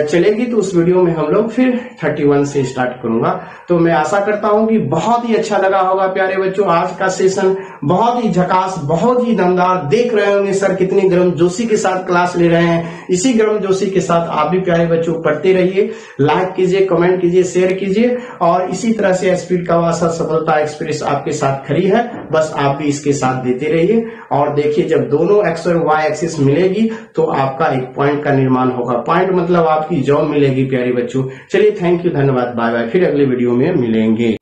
चलेगी तो उस वीडियो में हम लोग फिर 31 से स्टार्ट करूंगा। तो मैं आशा करता हूं कि बहुत ही अच्छा लगा होगा प्यारे बच्चों। आज का सेशन बहुत ही झकास, बहुत ही दमदार, देख रहे होंगे सर कितनी गर्मजोशी के साथ क्लास ले रहे हैं। इसी गर्मजोशी के साथ आप भी प्यारे बच्चों पढ़ते रहिए, लाइक कीजिए, कमेंट कीजिए, शेयर कीजिए और इसी तरह से स्पीड का वासा सफलता एक्सप्रेस आपके साथ खड़ी है, बस आप भी इसके साथ देते रहिए। और देखिए जब दोनों एक्स और वाई एक्सिस मिलेगी तो आपका एक पॉइंट का निर्माण होगा। पॉइंट मतलब आपकी जॉब मिलेगी प्यारे बच्चों। चलिए थैंक यू, धन्यवाद, बाय बाय, फिर अगले वीडियो में मिलेंगे।